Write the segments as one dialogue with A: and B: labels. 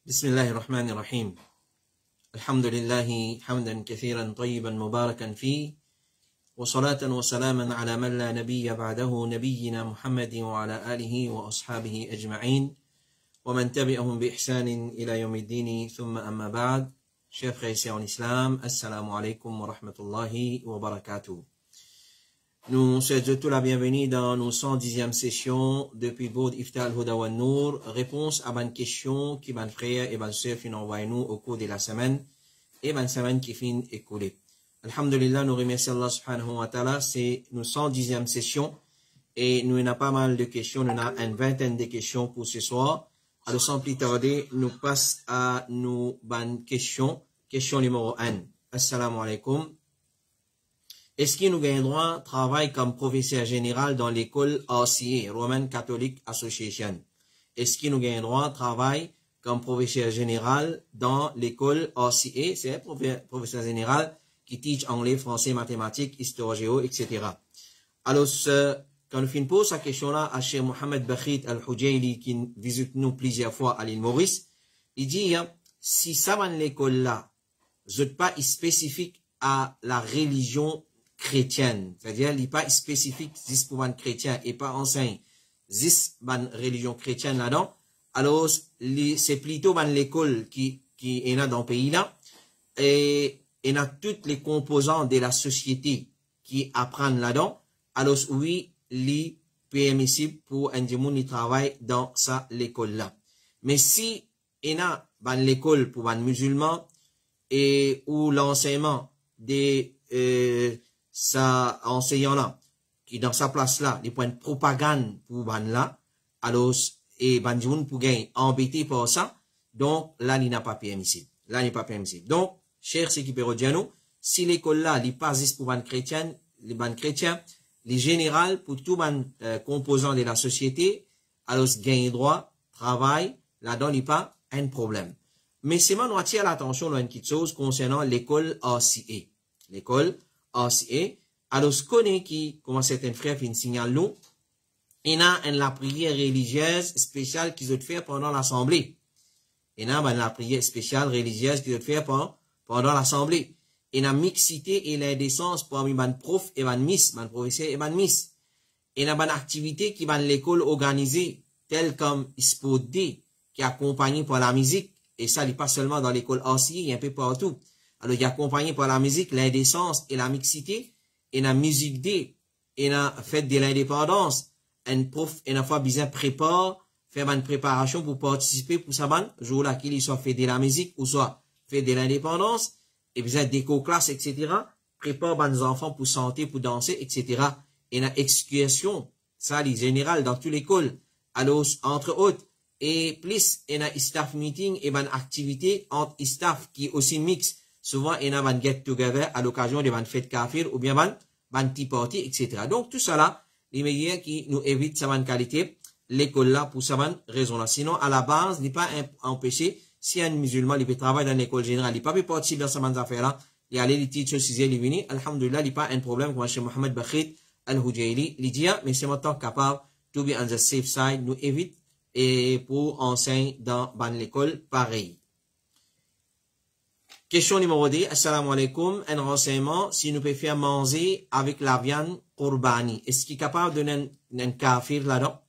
A: بسم الله الرحمن الرحيم الحمد لله حمدا كثيرا طيبا مباركا فيه وصلاة وسلاما على من لا نبي بعده نبينا محمد وعلى آله وأصحابه أجمعين ومن تبعهم بإحسان إلى يوم الدين ثم أما بعد. Chers frères et sœurs en islam, assalamu alaikum wa rahmatullahi wa barakatuh. Nous souhaitons tout la bienvenue dans nos 110e session depuis Boud Ifta al-Huda wa Nour, réponse à une question qui ban frère et ban sœur fin envoyé nous au cours de la semaine et ban semaine qui fin écoulée. Alhamdulillah, nous remercions Allah subhanahu wa ta'ala, c'est nos 110e session et nous avons pas mal de questions, nous avons une vingtaine de questions pour ce soir. Alors sans plus tarder, nous passons à nos bonnes questions. Question numéro 1. Assalamu alaikum. Est-ce qu'il nous gagne droit à travailler comme professeur général dans l'école RCA, Roman Catholic Association? Est-ce qu'il nous gagne droit à travailler comme professeur général dans l'école RCA? C'est un professeur général qui teach anglais, français, mathématiques, histoire, géo, etc. Alors, quand nous posons cette question-là à Cheikh Mohamed Bakhit Al-Hujayli, qui visite nous plusieurs fois à l'île Maurice, il dit, si ça va l'école-là, vous n'êtes pas spécifique à la religion chrétienne, c'est-à-dire, il n'est pas spécifique, juste pour un chrétien et pas enseigne, juste pour une religion chrétienne là-dedans, alors, c'est plutôt dans l'école qui est là dans le pays-là, et il y a toutes les composants de la société qui apprennent là-dedans, alors oui, li permissible pour un démon qui travaille dans ça l'école-là. Mais si il y a dans l'école pour un musulman, et où l'enseignement de sa enseignant-là, qui dans sa place-là, les points de propagande pour ban là, alors, et ban démon pour gagner embêté par ça, donc là, il n'a pas permissible. Là, il n'est pas permissible. Donc, cher Sekipero, si l'école-là, n'est pas juste pour ban chrétien, les ban chrétiens, les générales pour tout les composants de la société, alors gagne droit, travail, là-dedans, il n'y a pas un problème. Mais c'est moi, nous attire l'attention à une petite chose concernant l'école RCA. L'école RCA, alors ce qu'on est qui, comme certains frères fin signalent nous, il y a la prière religieuse spéciale qu'ils ont fait pendant l'assemblée. Il y a la prière spéciale religieuse qu'ils ont fait pendant l'assemblée. Il y a mixité et l'indécence parmi les profs et les miss, les professeurs et les miss. Il y a une activité qui va l'école organisée, telle comme Sport Day, qui est accompagnée par la musique. Et ça, il n'est pas seulement dans l'école RCA, il y a un peu partout. Alors, il est accompagné par la musique, l'indécence et la mixité. Il y a musique Day, il y a fête de l'indépendance. Un prof, une fois bien prépare, faire une préparation pour participer pour ça, jour-là, qu'il soit fait de la musique ou soit fait de l'indépendance. Et puis, déco-classe, etc. Prépare les enfants pour chanter, pour danser, etc. Et la excursion, ça, les générales dans toute l'école. Alors, entre autres, et plus, il y a staff meeting et une activité entre staff qui est aussi mix. Souvent, il y a un get together à l'occasion de une fête kafir ou bien une tea party, etc. Donc, tout ça là, les meilleurs qui nous évitent sa qualité, l'école là, pour sa raison là. Sinon, à la base, il n'est pas empêché. Si un musulman, il peut travailler dans l'école générale, il peut pas participer dans ces affaires-là, il a les teachers, il est venu, alhamdulillah, il n'y a pas un problème, comme Cheikh Mohamed Bakhit Al-Hujayli, il dit, mais c'est maintenant capable, to be on the safe side, nous évite, et pour enseigner dans l'école, pareil. Question numéro 2, assalamu alaikum, un renseignement, si nous pouvons faire manger avec la viande qurbani, est-ce qu'il est capable de donner un kafir là-dedans?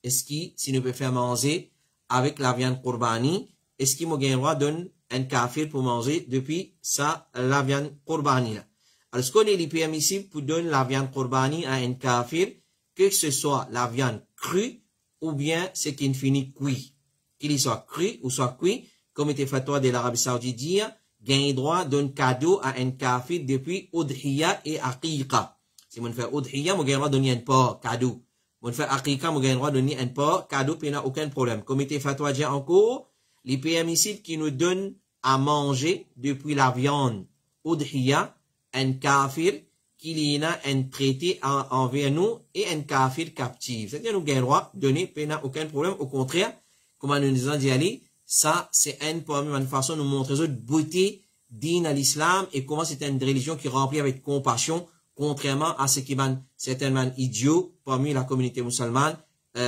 A: Est-ce qu'il, si nous pouvons faire manger avec la viande qurbani, est-ce qu'il m'a gagné le droit de donner un kafir pour manger depuis ça, la viande qurbani là? Alors, ce qu'on est permissible pour donner la viande qurbani à un kafir, que ce soit la viande crue, ou bien ce qui finit cuit. Qu'il soit cru ou soit cuit, comme était fatwa de l'Arabie Saoudite dire, gagne droit d'un cadeau à un kafir depuis Udhiya et Aqiqa. Si on fait Udhiya, on gagne droit de donner un porc cadeau. On fait Aqiqa, on gagne droit de donner un porc cadeau, puis il n'y a aucun problème. Comme était fatwa dire encore, les permissibles qui nous donnent à manger depuis la viande Udhiya, un kafir, qu'il y a un traité envers nous et un kafir captif. C'est-à-dire, nous gagnons le droit de donner, puis il n'y a aucun problème. Au contraire, comme nous disons d'y aller, ça, c'est une façon de nous montrer la beauté digne à l'islam et comment c'est une religion qui remplit avec compassion, contrairement à ce qui est certainement idiot parmi la communauté musulmane,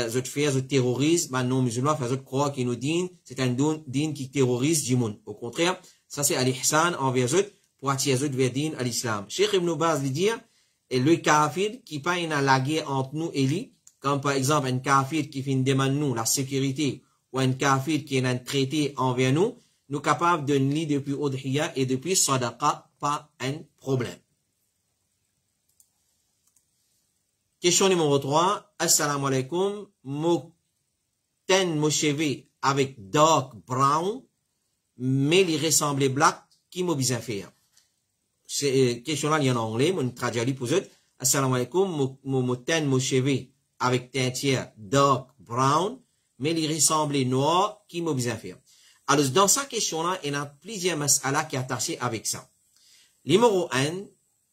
A: zot fait, zot terrorise, ben non musulman, fait zot croit qu'il nous dit, c'est un din qui terrorise du monde. Au contraire, ça c'est al-ihsan envers zot, pour attirer zot vers din à l'islam. Cheikh Ibn Baz lui dit, et le kafir qui pas une la guerre entre nous et lui, comme par exemple un kafir qui fait une demande nous la sécurité, ou un kafir qui est un traité envers nous, nous capables de nous depuis Udhiya et depuis Sadaqa, pas un problème. Question numéro 3. Assalamu alaikum. Mon cheveux avec dark brown, mais il ressemble black, qui m'a bien fait. C'est question là, il y en a en anglais, mon traduit pour eux. Assalamu alaikum. Mon cheveux avec teinture dark brown, mais il ressemble noir, qui m'a bien fait. Alors, dans cette question-là, il y a plusieurs mas'ala qui sont attachés avec ça. Numéro 1,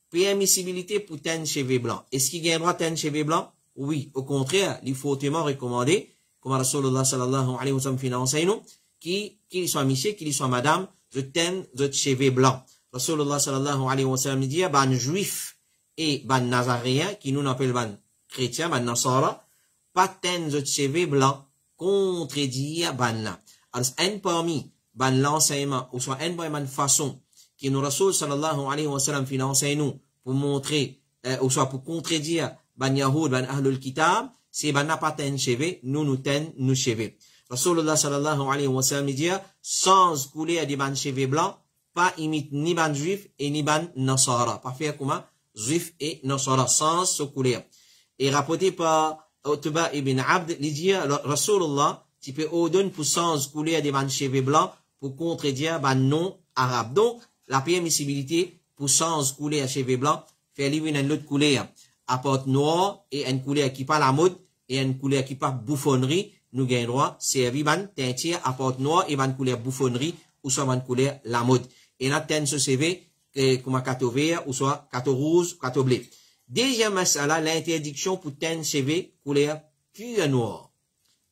A: permissibilité pour teindre cheveux blancs. Est-ce qu'il y a un droit de teindre cheveux blancs? Oui. Au contraire, il faut fortement recommander, comme Rasulullah sallallahu alayhi wa sallam finance nous, qu'il soit monsieur, qu'il soit madame, de teindre de cheveux blancs. Rasulullah sallallahu alayhi wa sallam dit, ban juif et ban nazaréen, qui nous appelle ban chrétien, ban nasara, pas teindre de cheveux blancs, contredire ban là. Alors, un parmi, ban l'enseignement, ou soit une façon, qui nous Rasul sallallahu alayhi wa sallam finance nous, pour montrer, ou soit pour contredire, ban Yahoud, ban Ahlul Kitab, c'est ban n'a pas teint cheveux, nous teint nos cheveux. Rasulullah sallallahu alayhi wa sallam dit, sans couler à des ban cheveux blancs, pas imite ni ban juif et ni ban nasara. Pas faire comment? Juif et nasara, sans se couler. Et rapporté par Utba ibn Abd, il dit, Rasulullah, tu peux ordonner pour sans couler à des ban cheveux blancs, pour contredire ban non arabe. Donc, la permissibilité pour sans couler à cheveux blancs, faire livrer une autre couleur à porte noire et une couleur qui pas la mode et une couleur qui pas bouffonnerie, nous gagnons droit, servir ban teinture à porte noire et ban couleur bouffonnerie ou soit ban couleur la mode. Et la teinte ce CV, comme cato vert ou soit cato rouge, cato bleu. Deuxième masala, l'interdiction pour teindre cheveux couleur pure noire.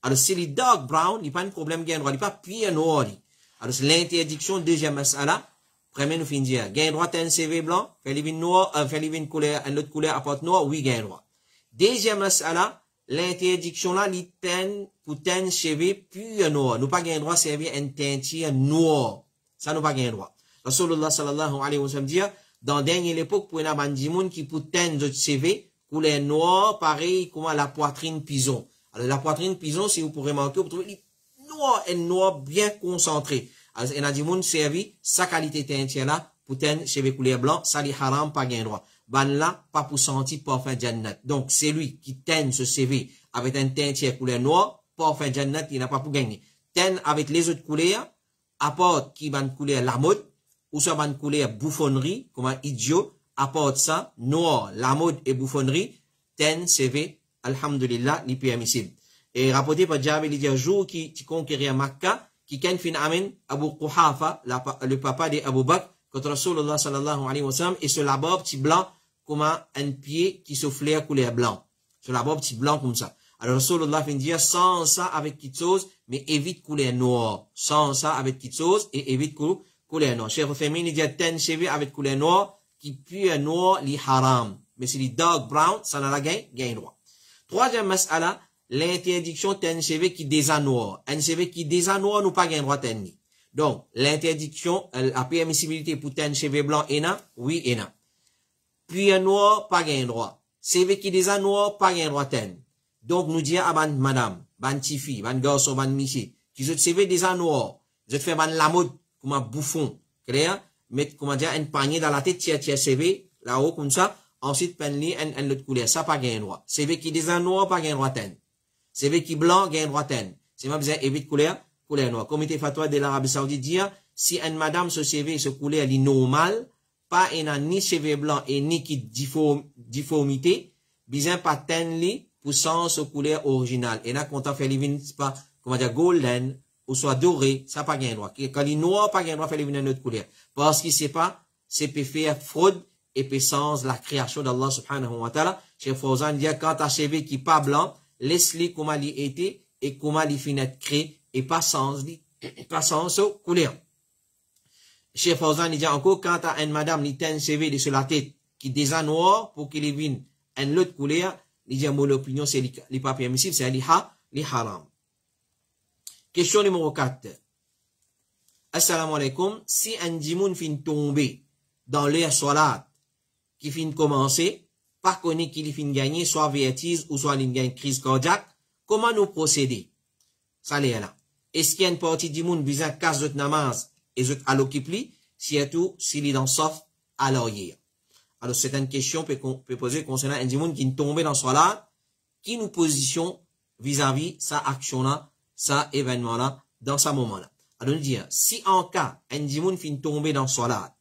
A: Alors, c'est les dark brown, il n'y a pas de problème, gagnons droit, il n'y a pas pure noire. Alors, c'est l'interdiction, deuxième masala. Premier nous finit dire, gain droit teint cheveux blanc, fait livre noir, fait livre une couleur, une autre couleur à porte noire, oui, gain droit. Deuxième masala, l'interdiction là, li teint, pour teindre cheveux pur noir. Nous pas gain droit servir une teinture noire. Ça nous pas gain droit. Rasulullah sallallahu alayhi wa sallam dit, dans dernière époque, pour une abandimoun qui pour teindre de cheveux, couleur noire, pareil, comme la poitrine pison. Alors, la poitrine pison, si vous pourrez remarquer, vous trouvez noir bien concentré. Alors, il y a des gens qui servent sa qualité teinture là pour teindre cheveux couleur blanc, ça li haram, pas gain droit. Ban là, pas pour sentir parfum jannat. Donc, c'est lui qui teint ce CV avec un teinture couleur noire, parfum jannat, il n'a pas pour gagner. Teint avec les autres couleurs, apporte qui ban couleur la mode, ou soit ban couleur bouffonnerie, comme un idiot, apporte ça, noir, la mode et bouffonnerie, teint CV, alhamdulillah, li permissible. Et rapporté par Jabir, il dit un jour qui conquérit Makkah, qui ken fin amen Abu Quhafa, le papa de Abu Bakr, quand Rasulullah sallallahu alayhi wa sallam, et ce là-bas petit blanc, comme un pied qui soufflait à couleur blanc. Ce là-bas petit blanc comme ça. Alors Rasulullah fin dire, sans ça avec quelque chose, mais évite couleur noire. Sans ça avec quelque chose, et évite couleur noire. Cheikh Féminin dit, ten cheveux avec couleur noire, qui pue noir, li haram. Mais si li dark brown, ça n'a la gain droit. Troisième mas'ala, l'interdiction teint cheveux qui désanoie. Un cheveu qui désanoie, nous pas gain droit teindre. Donc, l'interdiction, la permissibilité pour teindre cheveux blancs, oui, Puis un noir, pas gain droit. Cheveux qui désanoie, pas gain droit teindre. Donc, nous disons à madame, ban tifi, ban garçon, ban michi, qui se cheveux désanoie, je fais ban la mode, comme un bouffon, clair? Mettre, comment dire, un panier dans la tête, tiens, cheveux, là-haut, comme ça, ensuite, peindre un autre couleur. Ça, pas gain droit. Cheveux qui désanoie, pas gain droit teindre. CV qui blanc, gain droit teindre. C'est même besoin évite couleur noire. Comité fatwa de l'Arabie Saoudite dit, si une madame se CV se couleur est normal, pas ni cheveux blanc et ni qui difformité, besoin pas teindre pour sens couleur originale. Et là, quand on fait les pas, comment dire, golden, ou soit doré, ça pas gain droit. Quand il est noir, pas gain droit, fait les une autre couleur. Parce qu'il sait pas, c'est peut faire fraude et peut sens la création d'Allah subhanahu wa ta'ala. Cheikh Fawzan dit, quand ta cheveux qui pas blanc, laisse-les comment il était et comment il finit créé et pas sans couleur. Cheikh Fawzan dit encore, quand à une madame, il teint un cheveu sur la tête qui déjà noir pour qu'il vienne une autre couleur, il dit mon opinion c'est les pas permissible, c'est les haram. Question numéro 4. Assalamu alaikum, si un djimoun fin tomber dans l'air salat, qui fin commencer, par contre qu'il fin gagner soit vertige ou soit il gagne crise cardiaque, comment nous procéder? Ça l'est là. Est-ce qu'il y a une partie du monde visant casse de namaz et zot à l'occupli, surtout s'il est dans sauf à l'arrière? Alors, c'est une question qu'on peut poser concernant un djimoun qui est tombé dans salat, qui nous position vis-à-vis sa action-là, sa événement-là, dans ce moment-là. Alors, nous dire, si en cas, un djimoun fin tomber dans salat,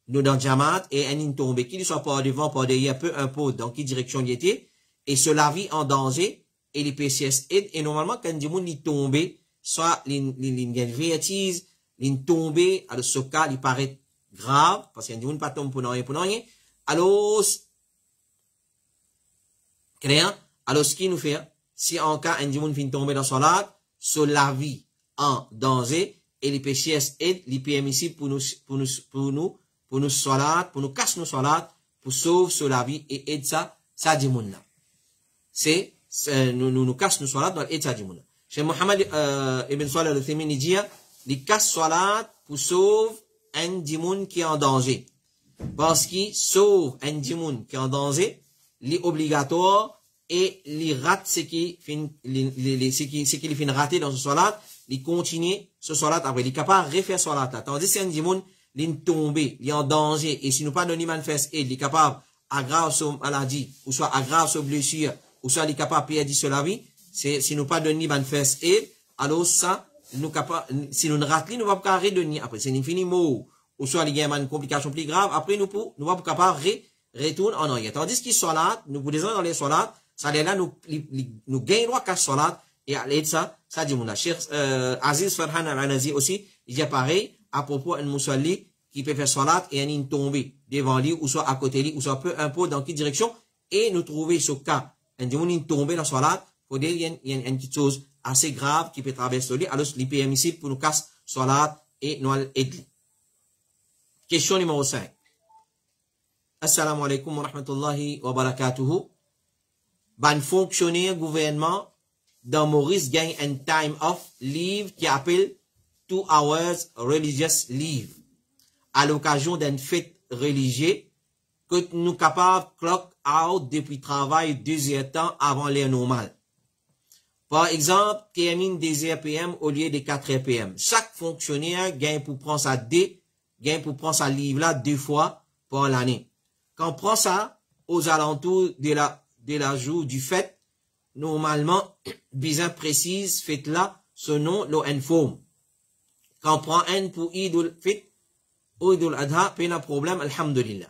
A: nous dans Jamaat, et un tombé, qu'il soit par devant, par derrière, peu importe dans quelle direction il était, et cela vit en danger, et les PCS aident, et normalement, quand un djimoun est tombé, soit il gagne vertige, il tombe, alors ce cas, il paraît grave, parce qu'un djimoun pas tombe pour rien, alors, clair, alors ce qu'il nous fait, si en cas un djimoun fin tomber dans salat, cela vit en danger, et les PCS aident, les permissibles pour nous salat, pour nous casser nos salat, pour sauver sur vie et aider ça djimoun là. C'est, nous casse nos salat dans l'aide ça djimoun là. Chez Mohamed, Ibn Salih al-Uthaymeen, il dit, les casse salat pour sauver un djimoun qui est en danger. Parce qu'il sauve un djimoun qui est en danger, les obligatoire, et les rate ce qui fin raté dans ce salat, il continue ce salat après, il est capable de refaire salat là. Tandis que un djimoun, il est tombé, il est en danger, et si nous pas donné manifeste aide, il est capable d'aggraver sa maladie, ou soit aggraver sa blessure, ou soit il est capable de perdre la vie, c'est, si nous pas donné manifeste aide, alors ça, nous capable, si nous ne ratons, nous va pas redonner, après, c'est fini mot, ou soit il y a une complication plus grave, après nous va pas capable de retourner en arrière. Tandis que salat, nous vous disons dans les salats, ça là, nous gagnons droit qu'à salat, et à l'aide ça dit mon Cheikh, Aziz Farhan al-Anazi aussi, il dit pareil, à propos d'un musalli qui peut faire salat et un tomber devant lui, ou soit à côté de lui, ou soit peu importe dans quelle direction, et nous trouver ce cas, un djimoun tomber dans salat, faut dire, il y a une petite chose assez grave qui peut traverser lui, alors il est permissible pour nous casser salat et nous aider. Question numéro 5. Assalamu alaikum wa rahmatullahi wa barakatuhu. Ban fonctionnaire gouvernement dans Maurice gagne un time off leave qui appelle 2 hours religious leave. À l'occasion d'une fête religieuse que nous capables clock out depuis travail 2 heures temps avant l'heure normale. Par exemple, termine 2 heures PM au lieu de 4 heures PM. Chaque fonctionnaire gagne pour prendre sa livre là 2 fois par l'année. Quand on prend ça aux alentours de la jour du fête, normalement, bien précise, fête là, ce nom, l'on informe. Quand on prend un pour Idul Fit, ou Idul Adha, pas de problème, alhamdulillah.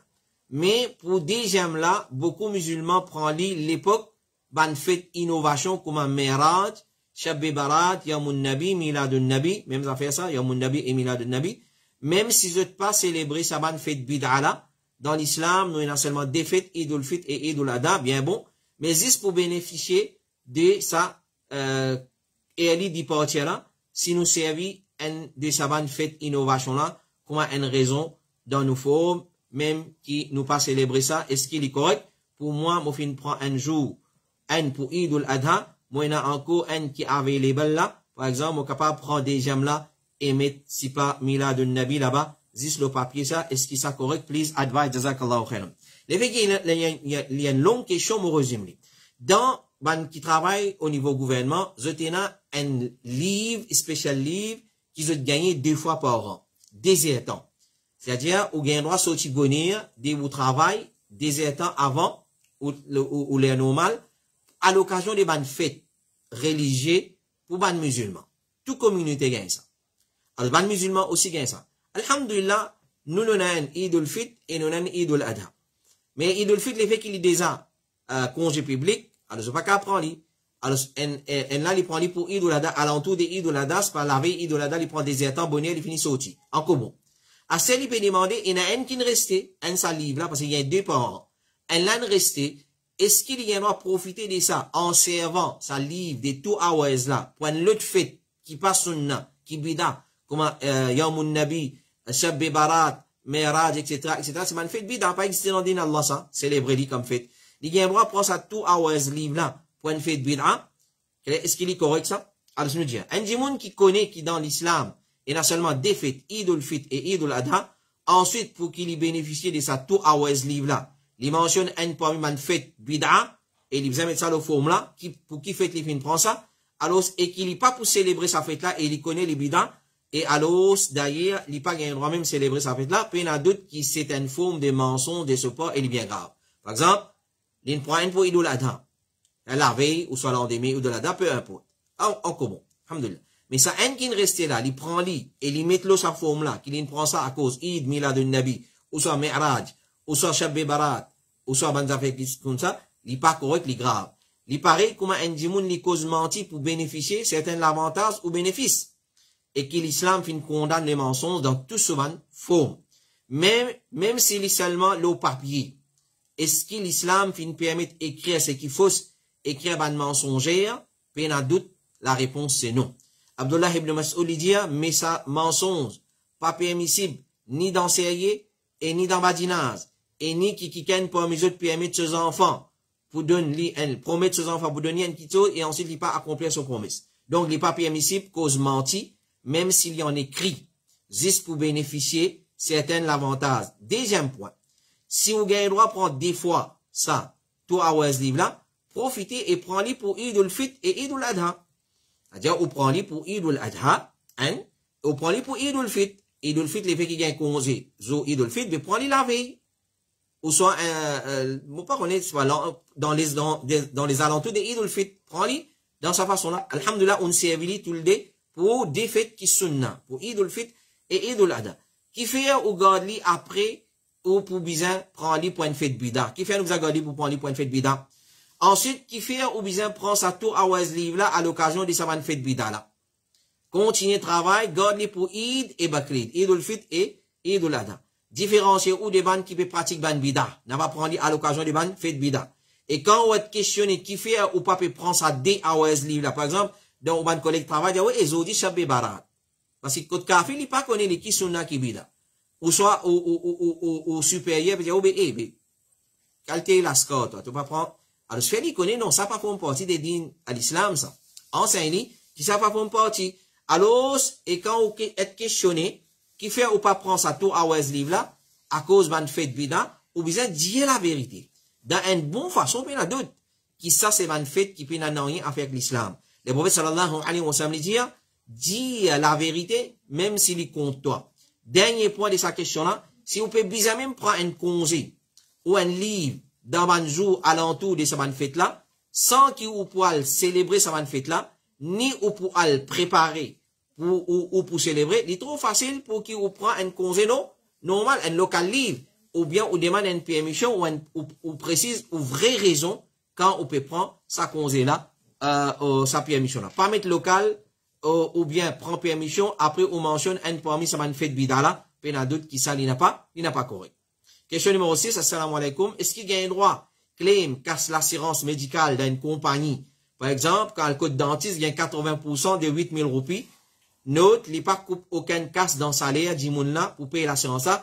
A: Mais pour deuxième là, beaucoup musulmans prennent l'époque, ban fait innovation comme un Miraj, Shabbi Barat, Yamun Nabi, Miladun Nabi, même ça fait ça, Yamun Nabi et Miladun Nabi. Même si je ne pas célébrer ça ban fait bid'a là, dans l'islam, nous avons seulement des fêtes, Idul Fit et Idul Adha, bien bon, mais juste pour bénéficier de ça, early departure là, si nous servis de sa ban fait innovation là, comme une raison dans nos formes, même qui nous pas célébrer ça, est-ce qu'il est correct? Pour moi, moi, fin prend un jour, un pour Idul Adha, moi, il y a encore un qui est available là, par exemple, moi, capable de prendre des gemmes là, et mettre, si pas, Miladun Nabi là-bas, juste le papier ça, est-ce qu'il est correct? Please advise, jazakallahu khairan. Les faits il y a une longue question, mon résumé. Dans, ban qui travaille au niveau gouvernement, je tiens un livre, spécial livre, qui se gagné 2 fois par an. 2 heures temps. C'est-à-dire, ou gagne droit sortir gonir, de vous travail, 2 heures temps avant, ou l'air normal, à l'occasion des ban fêtes religieuses pour ban musulmans. Toute communauté gagne ça. Alors, ban musulmans aussi gagne ça. Alhamdulillah, nous avons un Idul Fit et nous avons un Idul Adha. Mais Idul Fit, les fait qu'il est déjà, congé public, alors je ne sais pas qu'à prendre lui. Alors, là, il prend lui pour Idul Adha, à l'entour de Idul Adha, c'est pas la veille Idul Adha, il prend des heures temps, bonheur, il finit sorti. En commun. À celle, il peut demander, il y en a un qui ne restait, un sa livre là, parce qu'il y a 2 par an. Un là ne restait, est-ce qu'il y en a profité de ça, en servant sa livre de 2 hours là, pour une autre fête, qui passe sunna, qui bida, comme, Yamun Nabi, Shabbi Barat, Miraj, etc., c'est une fête bida, pas existé dans le din Allah, ça, célébrer comme fête. il y a un droit prendre ça tout à ouaz livre là, pour une fête bid'a. Est-ce qu'il est correct ça? Alors, je nous dis, un djimoun qui connaît qui dans l'islam, il a seulement des fêtes, Eid al-Fitr et Eid al-Adha, ensuite, pour qu'il y bénéficie de ça tout à ouaz livre là, il mentionne un parmi une fête bid'a, et il vient mettre ça le forme là, pour qui fête les fins prend ça, alors, et qu'il n'est pas pour célébrer sa fête là, et il connaît les bid'a, et alors, d'ailleurs, il n'a pas un droit même célébrer sa fête là, puis il y en a d'autres qui c'est une forme de mensonge, de support, et il est bien grave. Par exemple, il prend un pour Eid al-Adha, la veille, ou soit l'endemain, ou de l'Adha, peu importe. En commun, alhamdoulilah. Mais ça, un qui reste là, il prend lui, et il met sa forme là, qu'il prend ça à cause Eid, Milad al-Nabi, ou soit Mi'raj, ou soit Shab Barat, ou soit Banzafek, comme ça, il n'est pas correct, il est grave. Il paraît comment un djimoun li cause menti pour bénéficier certains avantages ou bénéfices. Et que l'islam fin condamne les mensonges dans tout souvent forme. Même s'il est seulement le papier. Est-ce que l'islam fin permet d'écrire ce qu'il faut, écrire un mensongère? Puis il y a doute, la réponse c'est non. Abdullah ibn Mas'ud dit, mais ça mensonge, pas permissible, ni dans sérieux, et ni dans badinage, et ni qui ken pour mes autres permettre ses enfants, pour donner, promettre ses enfants pour donner un kito, et ensuite il pas accomplir son promesse. Donc, il n'est pas permissible, cause menti, même s'il y en écrit, juste pour bénéficier certains avantages. Deuxième point. Si vous avez le droit de prendre des fois ça, tout à ouaz livre là, profitez et prenez pour Eid al-Fitr et Eid al-Adha. C'est-à-dire, vous prenez pour Eid al-Adha, hein, vous prenez pour Eid al-Fitr. Eid al-Fitr, les faits qui gagnent congé, Eid al-Fitr, mais prenez la veille. Ou soit, vous pas connaître, soit dans les alentours de Eid al-Fitr. Prenez dans sa façon là. Alhamdulillah, on s'est évité tout le dé pour des fêtes qui sont là, pour Eid al-Fitr et Eid al-Adha. Qui fait ou garde li après, ou pour bizarre, prendre li pour une fête bida. Qui fait nous a gardé pour prendre li pour une fête bida. Ensuite, qui fait ou bizarre prend sa tour à ouaz livre là, à l'occasion de sa fête bida là. Continuez travail, garde li pour Eid et Bakrid, Eid al-Fitr et Eid al-Adha. Différencier ou des bandes qui peut pratiquer ban bida. N'a pas prendre à l'occasion de ban fête bida. Et quand on est questionné qui fait ou pas peut prendre sa dé à ouaz livre là, par exemple, dans un collègue travail, dit, oui, ils ont dit Shab Barat. Parce que quand café, il pas connaît les qui sont là qui bida. Ou soit, au supérieur, il dit, oh, qualité la score, toi, tu vas prendre. Alors, ce fait, il connaît, non, ça pas pour une partie des dînes à l'islam, ça. Enseigne, qui ça pas pour une partie. Alors, et quand on est questionné, qui fait ou pas prendre sa tour à ouaz livre là, à cause d'un fait bida, ou bien dire la vérité. Dans une bonne façon, il y en a d'autres. Qui ça, c'est un fait qui peut n'a rien à faire avec l'islam. Le prophète sallallahu alayhi wa sallam dit la vérité, même s'il est contre toi. Dernier point de sa question là, si vous pouvez bien même prendre un congé ou un livre dans un jour alentour de cette fête là, sans qu'il vous pouvez célébrer cette fête là, ni vous pouvez préparer ou pour célébrer, il est trop facile pour qu'il vous prenne un congé non, normal, un local livre, ou bien vous demande une permission ou précise ou vraie raison quand on peut prendre sa congé là. Sa permission là. Pas mettre local, ou bien prendre permission, après on mentionne un parmi sa fête bida là, puis il y a d'autres qui ça, il n'a pas correct. Question numéro 6, assalamu alaikum. Est-ce qu'il y a un droit, claim, casse l'assurance médicale d'une compagnie? Par exemple, quand le code dentiste gagne 80% de 8000 roupies, note, il n'y a pas aucun casse dans le salaire du monde là, pour payer l'assurance là,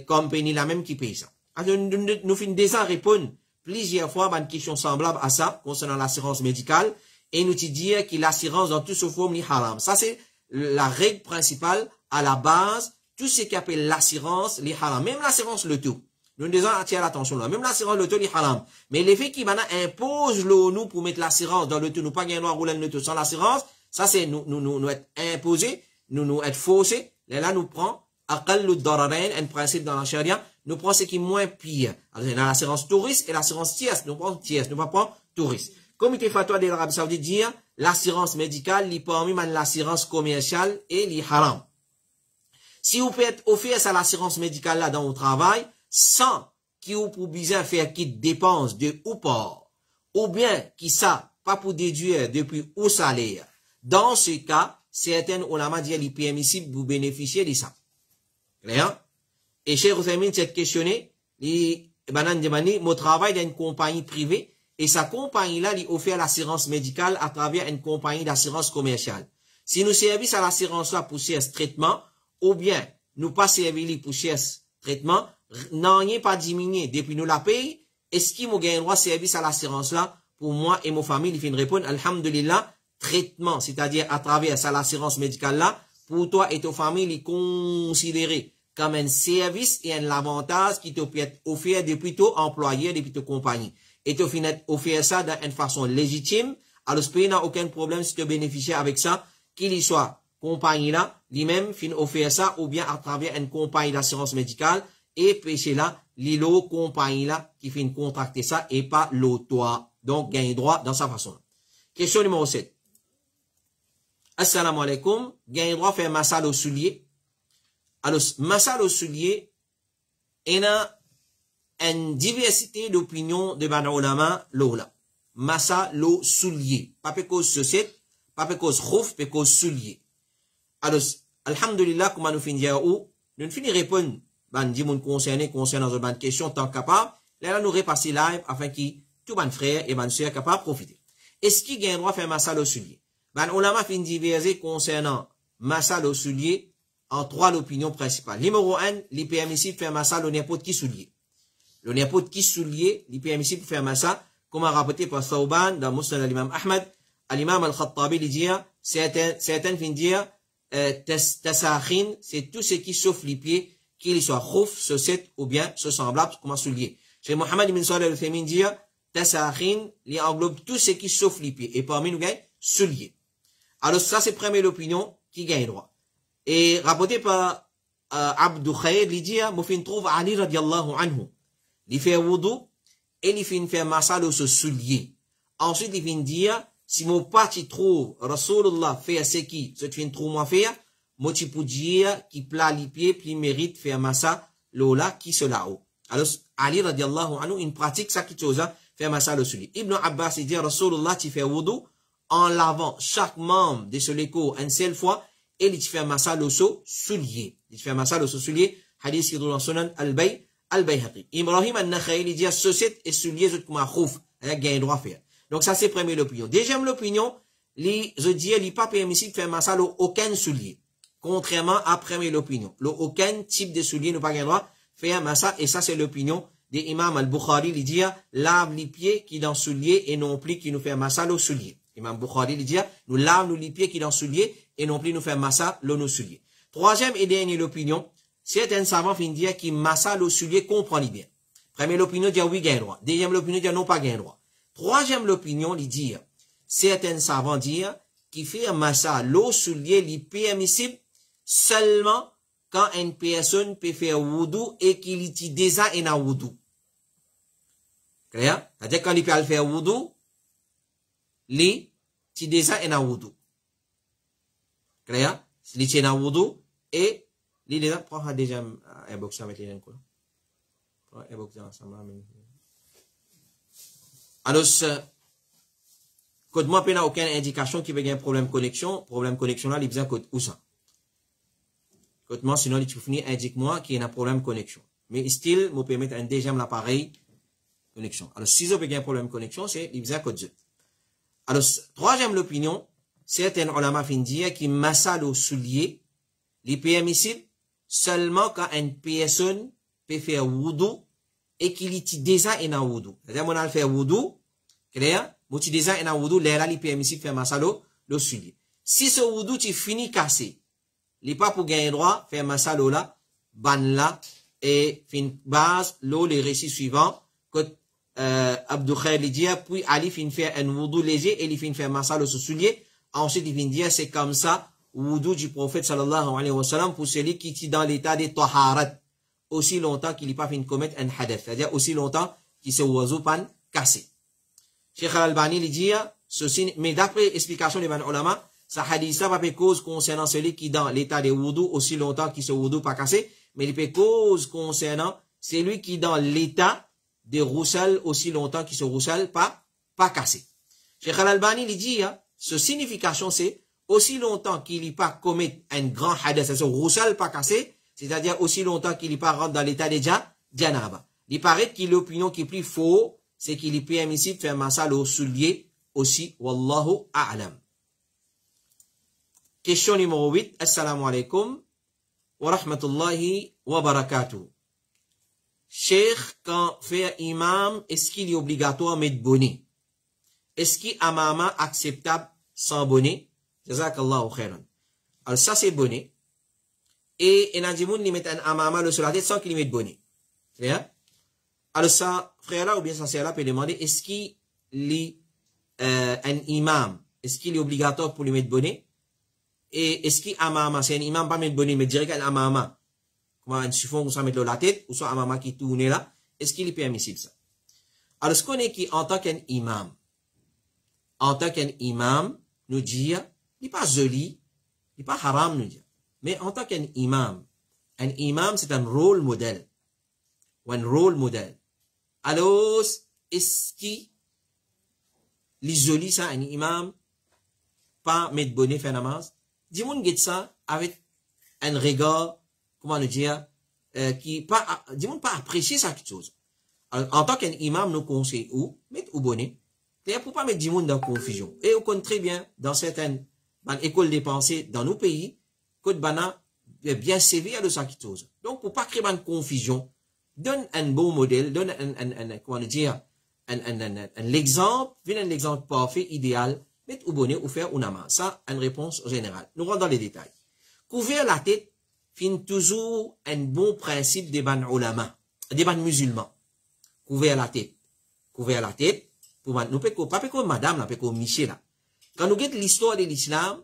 A: compagnie la même qui paye ça. Alors, nous finissons déjà répondre plusieurs fois une question semblable à ça, concernant l'assurance médicale, et nous te dire que l'assurance dans toute sa forme est haram. Ça, c'est la règle principale, à la base, tout ce qui appelle l'assurance, est haram. Même l'assurance loto. Nous devons attirer l'attention là. Même l'assurance loto, est haram. Mais l'effet qui maintenant impose nous pour mettre l'assurance dans le loto, nous pas gagner droit à rouler le loto sans l'assurance, ça c'est nous être imposé, nous être faussé. Là, nous prend, aqallu dararain, un principe dans la charia, nous prenons ce qui est moins pire. Alors, dans l'assurance touriste et l'assurance tierce. Nous prenons tierce, nous ne prenons pas touriste. Comité fatwa de l'Arabie Saoudite dit, l'assurance médicale, il parmi l'assurance commerciale et li haram. Si vous pouvez offrir ça l'assurance médicale là dans votre travail, sans que vous pouvez faire qui dépense de ou pas, ou bien qui ça, pas pour déduire depuis ou salaire. Dans ce cas, certaines ulama disent, il est permissible vous bénéficier de ça. Clair? Et Cheikh Ousmane s'est questionné, il demandé, mon travail dans une compagnie privée, et sa compagnie-là, lui offre l'assurance médicale à travers une compagnie d'assurance commerciale. Si nous servons à l'assurance-là pour ce traitement, ou bien nous pas servir pour ce traitement, n'en est pas diminué depuis nous la paye, est-ce qu'il m'a gagné droit service à l'assurance là, pour moi et ma famille, il fait une réponse, alhamdulillah, traitement, c'est-à-dire à travers ça, l'assurance médicale là, pour toi et ta famille, il est considéré comme un service et un avantage qui te peut être offert depuis ton employeur, depuis ta compagnie. Et tu finis offert ça d'une façon légitime, alors ce pays n'a aucun problème si tu bénéficies avec ça, qu'il y soit compagnie là, lui-même fin offert ça, ou bien à travers une compagnie d'assurance médicale, et péché là, l'îlot compagnie là, qui fin contracter ça, et pas l'autre. Donc, gagne droit dans sa façon. Question numéro 7. Assalamu alaikum, gagne droit faire massage au soulier. Alors, massage au soulier, il y a une diversité d'opinions de ban ulama lola. Massa lo soulier. Pas pe cause société, pas pe cause khouf, pe cause soulier. Alors, alhamdulillah, comment nous finir ou, nous finir répondre, ban di moun concerné, concernant une ban question, tant capable, là, nous repasser live, afin qu'il, tout ban frère et ban soeur capable profiter. Est-ce qu'il gagne droit faire massa lo soulier? Ban ulama fin diverser concernant massa lo soulier, en trois l'opinion principale. Numéro 1, il est permissible faire massa lo n'importe qui soulier. Le n'importe qui soulier, il est permissible faire massa, comme a rapporté par Thawban dans Musnad al-Imam Ahmad, al-Imam al-Khattabi, il dit, certains fin dire, tasakhin, c'est tout ce qui sauf les pieds, qu'il soit khouf, saucette, ou bien, ce semblable, comme un soulier. Chez Mohammed ibn Salih al-Uthaymeen dit, tasakhin, il englobe tout ce qui sauf les pieds. Et parmi nous, gagne, soulier. Alors, ça, c'est première l'opinion qui gagne droit. Et rapporté par, Abdou Khaïd, il dit, Moufin trouve Ali radiallahu anhu. Il fait wudu, et il fait faire massage au soulier. Ensuite, il vient dire, si mon parti trouve Rasulullah fait ce qui, ce qui trouve moi faire, moi tu peux dire, qui plat les pieds, puis mérite faire massage, l'ola, qui se là-haut. Alors, Ali radiallahu anhu, une pratique, ça qui chose, faire massage au soulier. Ibn Abbas, il dit, Rasulullah, tu fais wudu, en lavant chaque membre de ce léco une seule fois, et il fait massage au soulier. Il fait massage au soulier, hadith qui est dans Sunan al-Bayhaqi. Ibrahim al-Nakhaï, il dit, société et soulier, c'est comme un khouf, il a gagné droit à faire. Donc ça, c'est première l'opinion. Deuxième l'opinion, je dis, il n'est pas permissible de faire massage aucun soulier. Contrairement à première l'opinion. Aucun type de soulier n'a pas gagné droit de faire massage, et ça, c'est l'opinion de Imam al-Bukhari, il dit, lave les pieds qui dans soulier, et non plus qui nous fait massage au soulier. Imam Bukhari, il dit, nous lave les pieds qui dans soulier, et non plus nous fait massage au soulier. Troisième et dernière l'opinion, certains savants finissent dire qui massage au soulier comprend bien. Première l'opinion dit oui, gagne droit. Deuxième l'opinion dit non, pas gagne droit. Troisième l'opinion, il dit, certains savants disent, qui fait un massage au soulier, il est permissible seulement quand une personne peut faire wudu et qu'il est déjà en wudu. Clair? C'est-à-dire quand il peut faire wudu, il est déjà en wudu. Clair? Il est en wudu et il est prend déjà un box avec les gens. Prend un box ensemble. Alors, quand moi, il n'y a aucune indication qu'il y a un problème connexion là, il y a besoin de où ça? Quand moi, sinon, il faut indique-moi qu'il y a un problème connexion. Mais, still, me permettre un deuxième l'appareil connexion. Alors, si vous avez un problème connexion, c'est, il y a besoin de alors, troisième l'opinion, certains ulama fin dire qui massage au soulier, les permissible seulement quand une personne peut faire wudu et qu'il est déjà en wudu. C'est-à-dire, on a fait wudu, clair, moi tu déjà en wudu, là, il est permissible faire massage au soulier. Si ce wudu, tu finis cassé, il n'est pas pour gagner droit, faire massage là, ban là, et fin base, l'eau, les récits suivants, que, Abdou Khaïd dit, puis Ali fin faire un wudu léger et il fin faire massage au soulier. Ensuite, il fin dire, c'est comme ça, wudu du prophète sallallahu alayhi wa sallam pour celui qui est dans l'état de taharat, aussi longtemps qu'il n'est pas fin commettre un hadith, c'est-à-dire aussi longtemps qu'il se wudu pan cassé. Cheikh al-Albani il dit, ceci, mais d'après explication des ulama, ça hadith ça pas cause concernant celui qui est dans l'état de wudu aussi longtemps qu'il se wudu pas cassé, mais il peut cause concernant celui qui est dans l'état de roussal aussi longtemps qu'il se roussal pas cassé. Cheikh al-Albani il dit, ce signification c'est aussi longtemps qu'il n'est pas commis un grand hadith, c'est-à-dire roussal pas cassé, c'est-à-dire aussi longtemps qu'il n'est pas rentre dans l'état de janaba. Il paraît que l'opinion qui est plus faux, c'est qu'il est permissible de faire massage au soulier aussi, wallahu a'lam. Question numéro 8, assalamu alaikum wa rahmatullahi wa barakatuh. Cheikh, quand fait imam, est-ce qu'il est obligatoire de mettre bonnet? Est-ce qu'il amama acceptable sans bonnet? Jazakallahu khairan. Alors ça c'est bonnet. Et il y a des gens qui mettent un amama sur la tête sans qu'il mette bonnet. Clair? Alors ça, frère là, ou bien ça c'est là, peut demander, est-ce qu'il est un imam? Est-ce qu'il est obligatoire pour lui mettre bonnet? Et est-ce qu'il amama, c'est un imam pas mettre bonnet, mais direct un amama? Comment un chiffon ou ça mettre la tête, ou soit amama qui tourne là? Est-ce qu'il est permissible ça? Alors ce qu'on est qui, en tant qu'un imam, nous dit, il n'est pas joli, il n'est pas haram, nous dit. Mais en tant qu'un imam c'est un rôle modèle. Ou un rôle modèle. Alors, est-ce qu'il est joli ça, un imam, pas mettre bonnet, faire namaz? Dis-moi, get ça avec un regard, comment nous dire, qui pas, dis-moi pas apprécier ça quelque chose. Alors, en tant qu'un imam, nous conseillons où? Mettre au bonnet. C'est pour pas mettre du monde dans confusion. Et on connaît très bien, dans certaines écoles des pensées, dans nos pays, que bana est bien sévère de ça quelque chose. Donc, pour pas créer une confusion, donne un bon modèle, donne comment dire, un exemple, viens un exemple parfait, idéal, mettre au bonnet ou faire un namaz. Ça, une réponse générale. Nous rentrons dans les détails. Couvrir la tête, fin toujours un bon principe des ban ulama, des ban musulmans. Couvrir la tête. Couvrir la tête. Nous pas comme madame, nous comme Michel là. Quand nous regardons l'histoire de l'islam,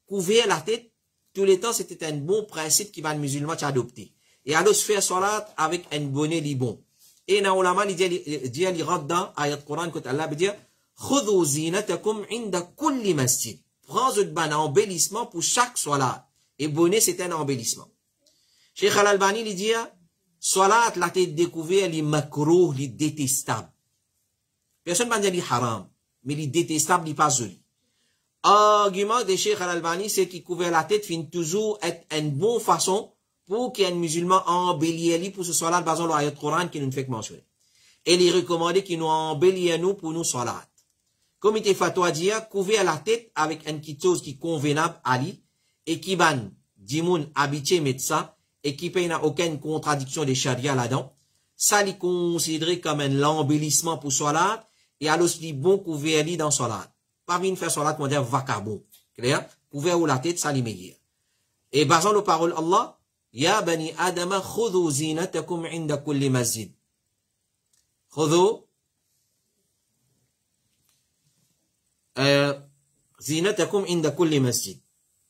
A: couvrir la tête, tous les temps, c'était un bon principe qui va le musulman adopté. Et alors se faire salat avec un bonnet li bon. Et na ulama il rentre dans ayat Coran que Allah veut dire khudhu zinatakum inda kulli masjid. Prends un embellissement pour chaque salat. Et bonnet c'est un embellissement. Cheikh Al-Albani il dit salat la tête découvert li makruh, li détestable. Personne ne va dire haram, mais il détestable, il pas joli. Argument de Cheikh Al-Albani, c'est qu'il couvre la tête, fin toujours être une bonne façon pour qu'un musulman embellit pour ce salat, basant l'ayat Coran qui nous fait mentionner. Et il recommande qu'il nous embellit nous pour nous salat. Comme il était fatwa dire, couvrir la tête avec une petite chose qui est convenable à lui, et qui ban, dimoun habitué mettre ça, et qui n'a aucune contradiction des charia là-dedans. Ça, il considéré comme un embellissement pour salat, et alors, il bon couvert li dans salat. Pas venir faire salat, on dire vacabon. Clair? Couvert ou la tête, ça li meilleur. Et basant nos paroles Allah, Ya bani Adama khudhu zinatakum inda kulli masjid. Khudhu zinatakum inda kulli masjid.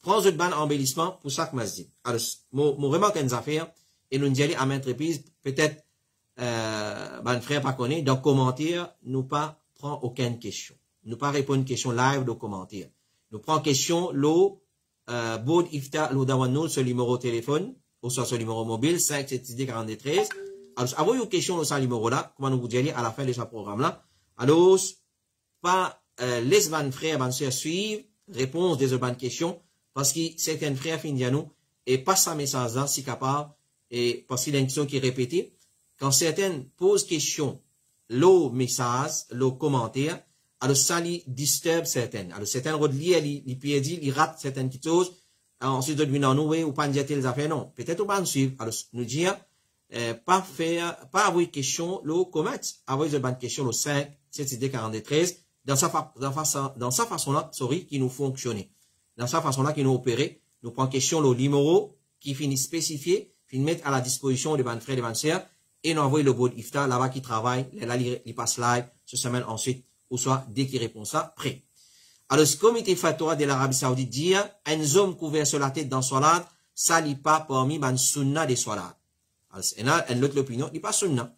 A: Prends un ban embellissement pour chaque masjid. Alors, mon remarque une affaire, et nous disons à maintes reprises, peut-être, ben frère pas connaît, dans commentaire, nous pas prend aucune question. Nous pas répondre une question live de commentaire. Nous prend question, bod ifta, dawan sur le numéro de téléphone, ou sur ce numéro mobile, 57243. Alors, avant une question sur ce numéro là, comment nous vous dire à la fin de ce programme là. Alors, pas, laisse ban frère, ban sœur suivre, réponse des bonnes questions, parce que certains frères finissent à nous, et passe un message là, si capable, et parce qu'il y a une question qui est répétée. Quand certains posent question, le message, le commentaire, alors ça lui disturbe certains. Alors certains relient, ils pièdent, ils ratent certaines petites choses. Ensuite, ils disent non, nous, ou pas dire telles affaires, non. Peut-être on va nous suivre. Alors, nous dire, pas avoir question, le commettre, avoir une bonne question, le 5, 7, 43, dans sa façon-là, qui nous fonctionne. Dans sa façon-là, qui nous opère, nous prenons question, le numéro, qui finit spécifié, finit mettre à la disposition des bonnes frères et des bonnes sœurs, et nous envoie le bod iftar, là-bas qui travaille, là, il passe live, ce semaine ensuite, ou soit, dès qu'il répond ça, prêt. Alors, ce comité fatwa de l'Arabie Saoudite dit, un homme couvert sur la tête dans salat, ça n'est pas parmi les sunna des salat. Alors, il y a une autre opinion, il n'est pas sunna.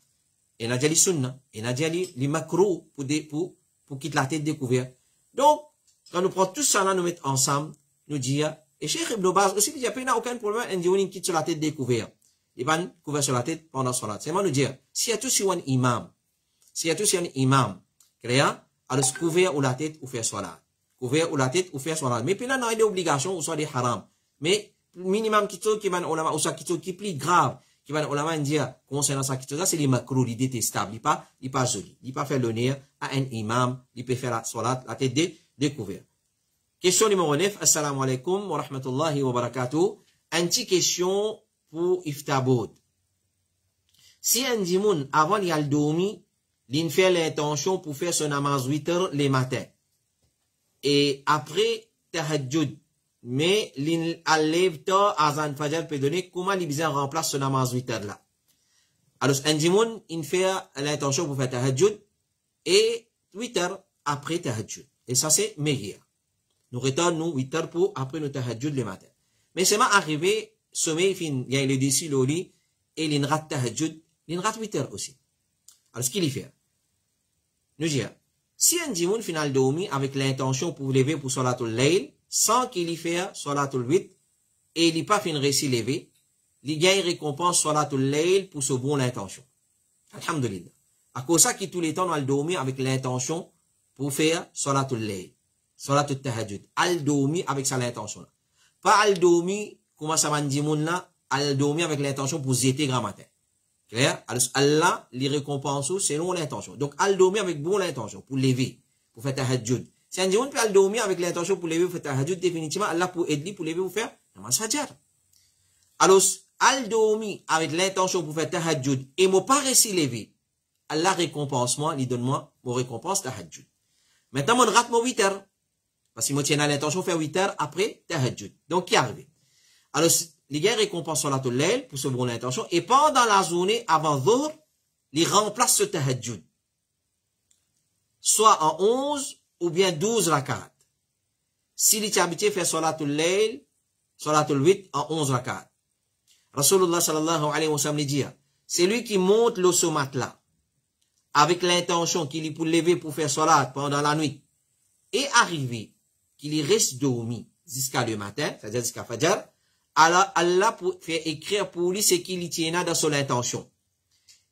A: Il y a dit sunna. Il y a dit les macros pour quitter la tête découverte. Donc, quand nous prenons tout ça là, nous mettons ensemble, nous disons, et Cheikh Ibn Baz aussi, il n'y a aucun problème, un diounin quitte sur la tête découverte. Il va couvert sur la tête pendant salat. C'est moi nous dire, s'il y a tout sur un imam, clair, alors se couvert ou la tête ou faire salat. Couvert ou la tête ou faire salat. Mais puis là, non, il y a des obligations ou soit des haram. Mais, minimum qui va ulama, ou soit qui est plus grave, qui va ulama dire, concernant ça, ça, c'est les macros, les détestables. Il pas joli. Il pas faire l'honneur à un imam, il peut faire la salat, la tête découverte. Question numéro 9. Assalamu alaikum wa rahmatullahi wa barakatuh. Anti question pour Iftabod. Si un dimoun, avant il y a le dormi, il fait l'intention pour faire son namaz 8 heures les matins. Et après, tahajjud. Mais il lève tard, azan fajr peut donner, comment il besoin remplace son namaz 8 heures là. Alors, un dimoun, il fait l'intention pour faire tahajjud et 8 heures après tahajjud. Et ça, c'est meilleur. Nous retournons 8 heures pour après nous tahajjud le matin. Mais c'est mal arrivé, sommeil fin, il y a le décis au lit, et il rate tahajjud, il rate 8 heures aussi. Alors, ce qu'il y fait, nous disons, si un dimoun final dormi avec l'intention pour lever pour Salatul Layl, sans qu'il y fait Salatul 8, et il n'y pas fin récit levé, il gagne récompense Salatul Layl pour ce bon intention. Alhamdulillah. À cause ça qui tous les temps, on a dormi avec l'intention pour faire Salatul Layl. Salatul Tahajjud. Al dormi avec ça l'intention. Pas al dormi, comment ça m'a dit moun là, al dormi avec l'intention pour zéter grand matin. Clair? Alors, Allah, les récompense selon l'intention. Donc, al dormi avec bon l'intention, pour lever, pour faire tahajjud. Si un dimoun peut al dormi avec l'intention pour lever, pour faire tahajjud, définitivement, Allah pour aider, pour lever, pour faire namaz fajr. Alors, al dormi avec l'intention pour faire tahajjud, et moi pas réussi lever, Allah récompense moi, il donne moi, mon récompense tahajjud. Maintenant, mon rate mon 8 heures. Parce que moi tiens à l'intention de faire 8 heures après tahajjud. Donc, qui est arrivé? Alors, les gars récompensent Salatul Layl pour ce bon intention. Et pendant la journée, avant Dhuhr, ils remplacent ce tahajjud. Soit en 11 ou bien 12 rakat. Si les habitués fait Salatul Layl, Salatul 8 en 11 rakat. Rasulullah sallallahu alayhi wa sallam dit, c'est lui qui monte le sommat là, avec l'intention qu'il est pour lever pour faire salat pendant la nuit, et arriver qu'il reste dormi jusqu'à le matin, c'est-à-dire jusqu'à Fajr, alors Allah pour faire écrire pour lui ce qu'il y tient dans son intention.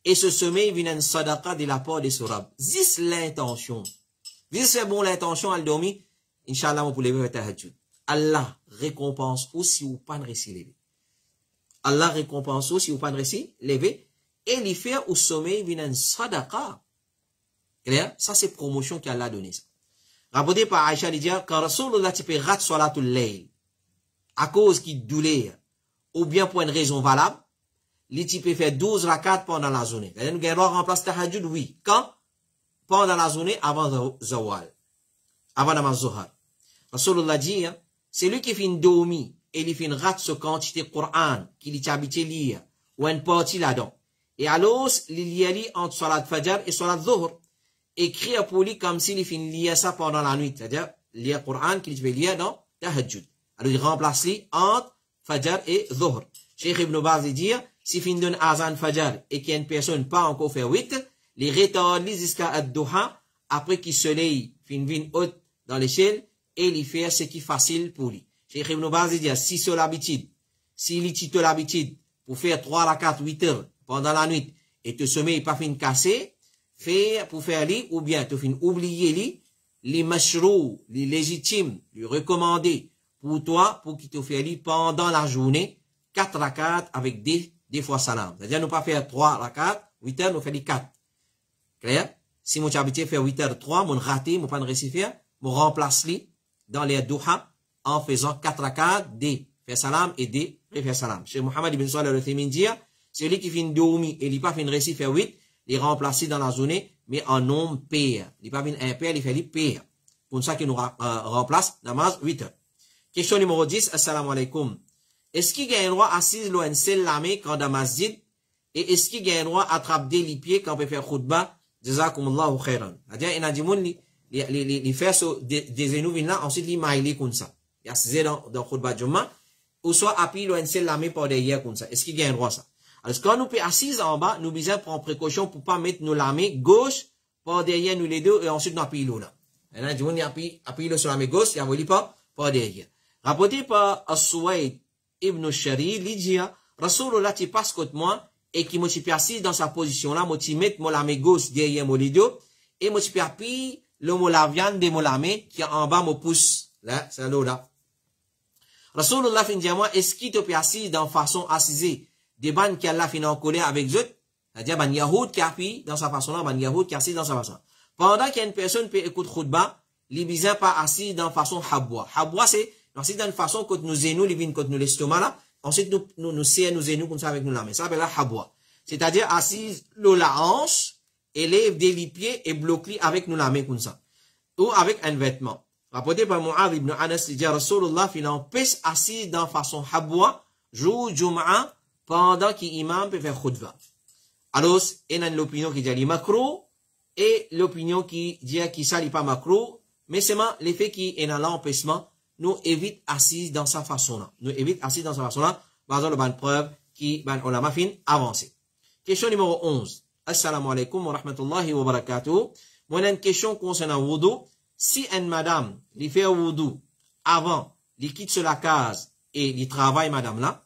A: Et ce sommeil vient en sadaqa de la part de Surab. Zis l'intention. Zis c'est bon l'intention à le dormir, Inch'Allah, pour lever le tahajjud. Allah récompense aussi ou pas de récit levé. Allah récompense aussi ou pas de récit levé. Et les faire au sommeil vient en sadaqa. Clair? Ça c'est promotion qu'Allah a donné ça. Rapporté par Aïcha, il dit, quand Rasulullah tu peux rater Salatul Layl, à cause qu'il douleur, ou bien pour une raison valable, il peut faire 12 rakats pendant la journée. Nous gagnons remplacer tahajjud, oui. Quand? Pendant la journée, avant Zawal. Avant Namaz Zuhar. Rasulullah dit, c'est lui qui finit dormir, et il finit rate ce quantité Coran, qu'il est habitué lire, ou une partie là-dedans. Et alors, il y a entre Salat Fajr et Salat Zuhur. Écrire pour lui comme s'il finit lire ça pendant la nuit. C'est-à-dire, lire Coran qu'il va lire dans tahajjud. Alors, il remplace lui entre Fajr et Dhuhr. Cheikh Ibn Baz dit, si fin donne azan Fajr et qu'il y a une personne pas encore fait 8, les retarde jusqu'à Ad-Duha, après qu'il soleil fin vin haute dans l'échelle, et il fait ce qui est facile pour lui. Cheikh Ibn Baz dit, si c'est l'habitude, s'il est l'habitude pour faire 3 rakats 8 heures pendant la nuit, et te sommeil pas fin cassé, faire pour faire li, ou bien te fin oublier li, les mashrou, les légitimes, les recommandés pour toi, pour qu'il te fait li pendant la journée, 4 rakats avec des fois salam. C'est-à-dire, nous pas faire 3 rakats, 8 heures, nous faire les 4. Clair? Si mon habitué faire 8 heures 3, mon raté, mon pas de récifère, mon remplace li dans les duha en faisant 4 rakats, des faire salam et des refaire salam. Chez Mohammed ibn Salih al-Uthaymin dit, celui qui finit dormi et il pas fin récifère 8, il remplace dans la journée, mais en nombre pair. Il pas fin impair, il fait les pair. Pour ça qu'il nous remplace namaz 8 heures. Question numéro 10, assalamu alaikum. Est-ce qu'il y a un droit assis loin seul la main quand dans masjid? Et est-ce qu'il y a un droit attraper les pieds quand on peut faire khutbah? Jazakumullahu khairan. C'est-à-dire, il y a des gens qui font des énouvines là, ensuite ils maillent comme ça. Il y a assis dans khutbah Jumma, ou soit appuyé loin seul la main par derrière comme ça. Est-ce qu'il y a un droit ça? Alors, quand nous peut assis en bas, nous besoin prendre précaution pour pas mettre nos la main gauche par derrière nous les deux et ensuite nous appuyer là. Et là, du monde appuie sur la main gauche, il a volé pas par derrière. Rapporté par As-Suwaid ibn Shari, il dit, Rasulullah tu passes contre moi et qui me suis assis dans sa position là, moi tu mets mon la main gauche derrière mon les deux et moi tu appuie le mot la viande de mon la main qui est en bas me pousse là, c'est là. Rasulullah fin dit à moi, est-ce qu'il te peut assis dans façon assise des bandes qui Allah fin en colère avec eux, c'est-à-dire ban Yahoud qui appuie dans sa façon là, ban Yahoud qui assis dans sa façon. Pendant qu'il y a une personne peut écouter khutbah, les bizarres pas assis dans façon habwa. Habwa c'est assis dans une façon que nous zénou, les vins que nous l'estomac là, ensuite nous serrons nos zénou comme ça avec nous la main. Ça s'appelle la habwa. C'est-à-dire assise la hanche, élève des pieds et bloque avec nous la main comme ça. Ou avec un vêtement. Rapporté par Mu'adh ibn Anas, il dit Rasulullah, il empêche assis dans façon habwa, jour Jum'a, pendant qu'imam peut faire khutba. Alors, il y a l'opinion qui dit makro, et l'opinion qui dit qu'il ne pas makro, mais c'est l'effet qui est dans l'empêchement, nous évite assis dans sa façon-là. Nous évite assis dans sa façon-là, par exemple, bonne preuve qui, on a ma fin avancé. Question numéro 11. Assalamu alaikum wa rahmatullahi wa barakatuh. Moi, une question concernant wudu. Si une madame, lui fait wudu avant, lui quitte sur la case et lui travaille madame là,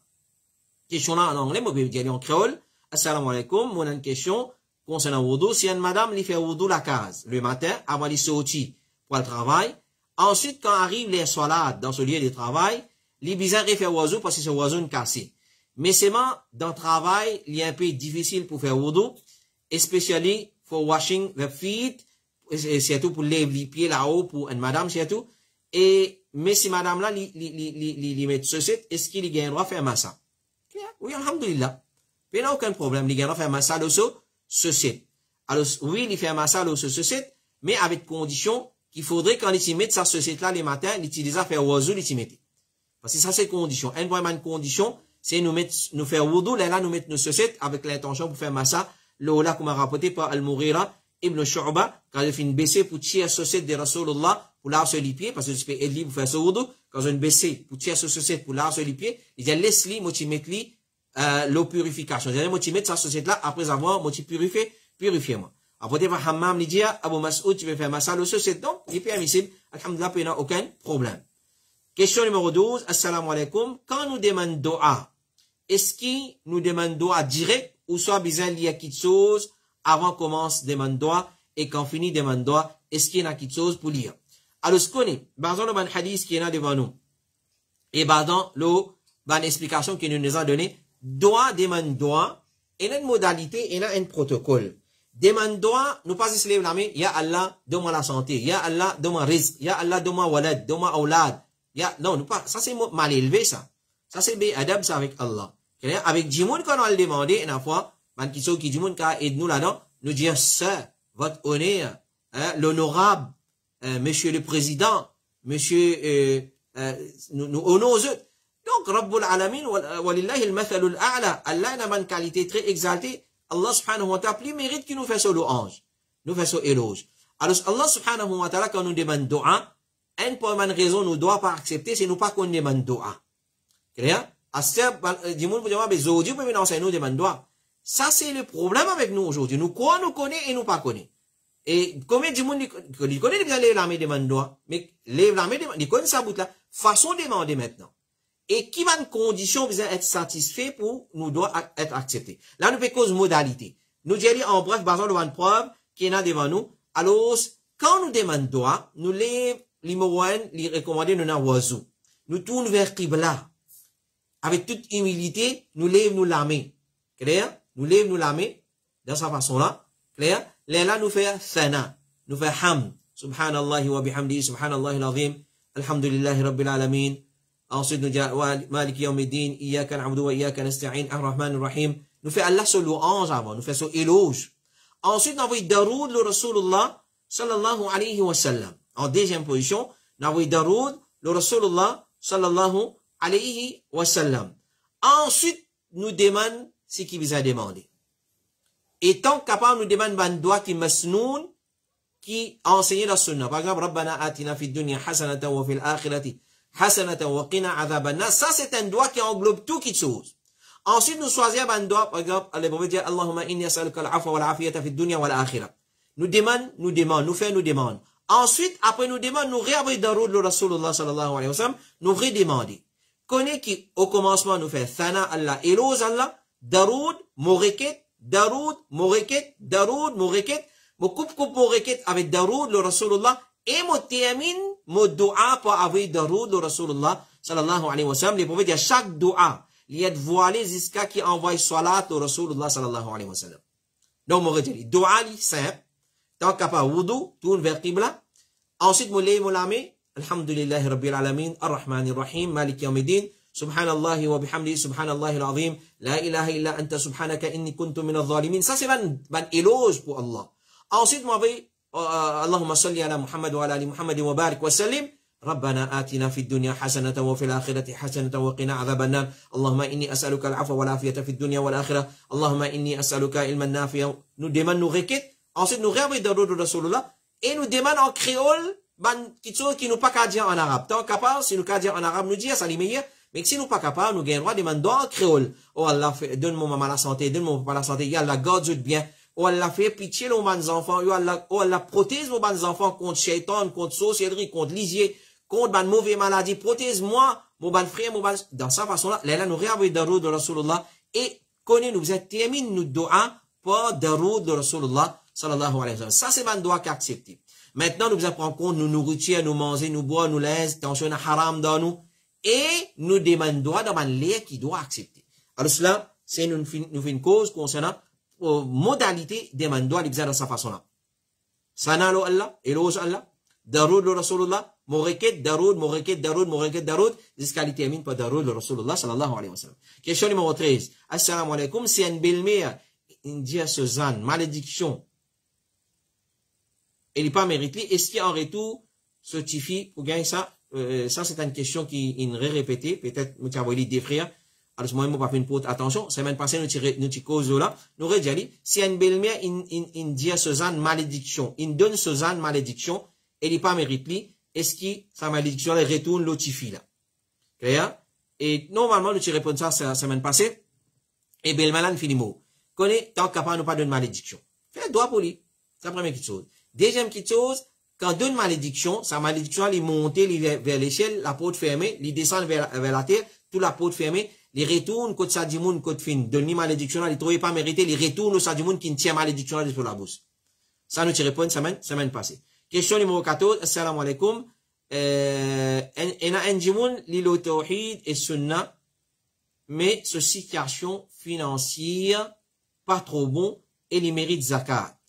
A: question là en anglais, moi, je vais dire en créole. Assalamu alaikum. Moi, une question concernant wudu. Si une madame, lui fait wudu la case, le matin, avant de sortir pour le travail, ensuite, quand arrive les salades dans ce lieu de travail, les bizarres fait wudu parce que c'est wudu cassé. Mais c'est dans le travail, il est un peu difficile pour faire wudu, especially for washing the feet, et surtout pour laver les pieds là-haut pour une madame surtout. Et, mais si madame là, li met ceci, est-ce qu'il y a un droit de faire massa? Oui, alhamdulillah. Il n'y a aucun problème, il y a un droit de faire massa de ceci. Alors, oui, il fait massa de ceci, mais avec condition qu'il faudrait quand il met sa ceci là les matins, il utilise à faire wudu, il met. Parce que ça c'est condition. Une condition, c'est nous faire wudu, là, nous mettre nos chaussettes avec l'intention pour faire massa. Là, comme a rapporté par Al-Mughira ibn Shu'ba, quand il fait une baissée pour tirer la chaussette de Rasulullah pour laver les pieds, parce que tu peux aider pour faire ce wudu, quand il une baissée pour tirer sa chaussette pour laver les pieds, il dit, laisse-lui, moi, tu mets l'eau purification. C'est-à-dire, moi, tu mets sa chaussette là, après avoir, moi, tu purifier-moi. Après, par Hammam, il dit, Abu Mas'ud, tu veux faire massa, le chaussette, donc, il est permissible. Alhamdulillah, il n'y a aucun problème. Question numéro 12, assalamu alaikum. Quand nous demandons doa, est-ce qu'il nous demande doa direct ou soit besoin de quelque chose avant commence demande doa et quand finit demande doa, est-ce qu'il y a quelque chose pour lire? Alors, ce qu'on est, dans le hadith qui est là devant nous, et dans l'explication qu'il nous a donné, doa demande doa, il y a une modalité, il y a un protocole. Demande doa, nous pas se lever la main, ya Allah, donne-moi la santé, ya Allah, donne-moi rizq, ya Allah, donne-moi walad, donne-moi aulad. Non, pas, ça c'est mal élevé, ça. Ça c'est adab, ça avec Allah. Avec Jimoun, quand on a demandé, une fois, qui sont qui Jimoun, quand aide nous là-dedans, nous dire, ça, votre honneur, l'honorable, monsieur le président, monsieur, nous honorons eux. Donc, Rabbul Alamin, walillahi al-mathalul a'la, Allah a une qualité très exaltée, Allah subhanahu wa ta'ala, plus mérite qu'il nous fasse ce louange, nous fasse ce éloge. Alors, Allah subhanahu wa ta'ala, quand nous demande doa, une raison nous doit pas accepter, c'est nous pas qu'on demande doa. Clair? Ça, c'est le problème avec nous aujourd'hui. Nous, quoi nous connaît et nous pas connaît. Et, combien de monde connaît, bien les lames demande doa, mais les lames demande, ils connaissent sa bout là, façon de demander maintenant. Et qui va une condition besoin être satisfait pour nous doit être accepté. Là, nous fait cause modalité. Nous disons en bref, basant sur une preuve qui est là devant nous. Alors, quand nous demandons doa, nous les L'imowan, les recommandés, nous n'avons oiseau. Nous tournons vers Qibla. Avec toute humilité, nous lèvons nous la main. Clair? Nous lèvons nous la main. De cette façon-là. Clair? Là, nous faisons thana. Nous faisons hamd. Subhanallah wa bihamdi. Subhanallah al-azim. Alhamdulillahi rabbil alamin. Ensuite, nous disons, Maliki yawmiddin. Iyaka na'budu wa iyaka nasta'in. Ar-Rahman ar-Rahim. Nous faisons Allah sur louange avant. Nous faisons éloge. Ensuite, nous avons daroud le Rasulullah sallallahu alayhi wa sallam. En deuxième position, nous avons daroud le Rasulullah sallallahu alayhi wa sallam. Ensuite, nous demandons ce qu'il vous a demandé. Et tant capable, nous demandons un doigt qui masnoun, qui a enseigné la sunna. Par exemple, Rabbana atina fid dunya hasanatan wa fil akhirati hasanatan wa qina adhabanna. Ça, c'est un doigt qui englobe tout qui chose. Ensuite, nous choisissons un doigt, par exemple, le prophète dit, Allahumma inni as'aluka al-afwa wal afiyata fid dunya wal akhirah. Nous demandons, nous faisons, nous demandons. Ensuite, après nous demandons, nous réabris daroud le Rasulullah sallallahu alayhi wa sallam, nous redemandons. Connais qui, au commencement, nous fait thana Allah, éloge Allah, daroud, moreket, daroud, moreket, daroud, moreket, mo coupe moreket avec daroud le Rasulullah, et mo termine, mo dua pour avoir daroud le Rasulullah sallallahu alayhi wa sallam. Les prophètes disent, chaque dua, il y a de voilé jusqu'à qui envoie salat le Rasulullah sallallahu alayhi wa sallam. Donc, mo redis, dua li simple. Tant qu'à pas wudu, tourne vers Qibla. Ensuite, moulay moulame, alhamdulillahi rabbil alamin, ar-Rahman ar-Rahim, Malik yawmiddin, Subhanallah wa bihamdi, subhanallah al-azim, la ilaha illa anta subhanaka inni kuntu min al-zalimin. Ça, c'est ban éloge pour Allah. Ensuite, moi, Allahumma salli ala Muhammad wa ala ali Muhammad wa barik wa sallim. ربنا آتنا في الدنيا حسنة وفي الآخرة حسنة وقنا عذاب النار اللهم إني أسألك العفو والعافية في الدنيا والآخرة اللهم إني أسألك علما نافعا. Nous demandons nos requêtes, ensuite nous rêvons de Rasulullah et nous demandons en créole quelque chose qui nous pas qu'à dire en arabe. Tant capable, si nous qu'à dire en arabe, nous dire ça les meilleurs, mais si nous pas capable, nous gagnons droit de demander en créole. Oh Allah, donne-moi maman la santé, donne-moi papa la santé, ya Allah, garde bien. Oh Allah, fais pitié aux bons enfants, oh Allah, protège nos bons enfants contre shaitan, contre sorcellerie, contre lisier, contre ban mauvaise maladie, protège-moi, mon ban frère, mon ban, dans sa façon-là, là, nous réavons daroud de Rasulullah, et connaît, nous êtes termine, nous doa, pas daroud de Rasulullah, sallallahu alayhi wa sallam. Ça, c'est ban doa qu'accepter. Maintenant, nous prenons en compte, nous nourriture, nous manger, nous boire, nous laisse, tension haram dans nous, et nous demandons doa dans ban l'air qui doit accepter. Alors, cela, c'est nous fait une cause concernant, modalité, demande doa, dans sa façon-là. Sanalo Allah, eloge Allah, daroud de Rasulullah, Moureket, Daroud, jusqu'à il termine par Daroud, le Rasulullah, sallallahu alayhi wa sallam. Question numéro 13. Assalamu alaikum, si une belle-mère, une dia Suzanne, malédiction, elle n'est pas méritée, est-ce qu'il y a en retour, certifie pour gagner ça? Ça, c'est une question qui est répétée, peut-être, nous avons des frères. Alors, moi, je pas fait une porte, attention, semaine passée, nous cause là, nous avons dit, si une belle-mère, une dia Suzanne, malédiction, une donne Suzanne, malédiction, elle n'est pas méritée, est-ce que sa malédiction retourne l'autre fille là? Clair? Et normalement, nous tu réponds ça la semaine passée. Et bien, le malade finit mot. Connais, tant capable de pas donner malédiction. Fais droit pour lui. C'est la première chose. Deuxième chose, quand donne malédiction, sa malédiction, il monte vers l'échelle, la porte fermée, il descend vers la terre, toute la porte fermée, il retourne, côté Sadimoun, côté fin, donne malédiction, il trouve pas mérité, il retourne au Sadimoun qui ne tient malédiction sur la bouche. Ça, nous tu réponds semaine passée. Question numéro 14. Assalamu alaikum. Un jimoun l'ilo tawhid et sunna, mais ce situation financière pas trop bon et il mérite zakat.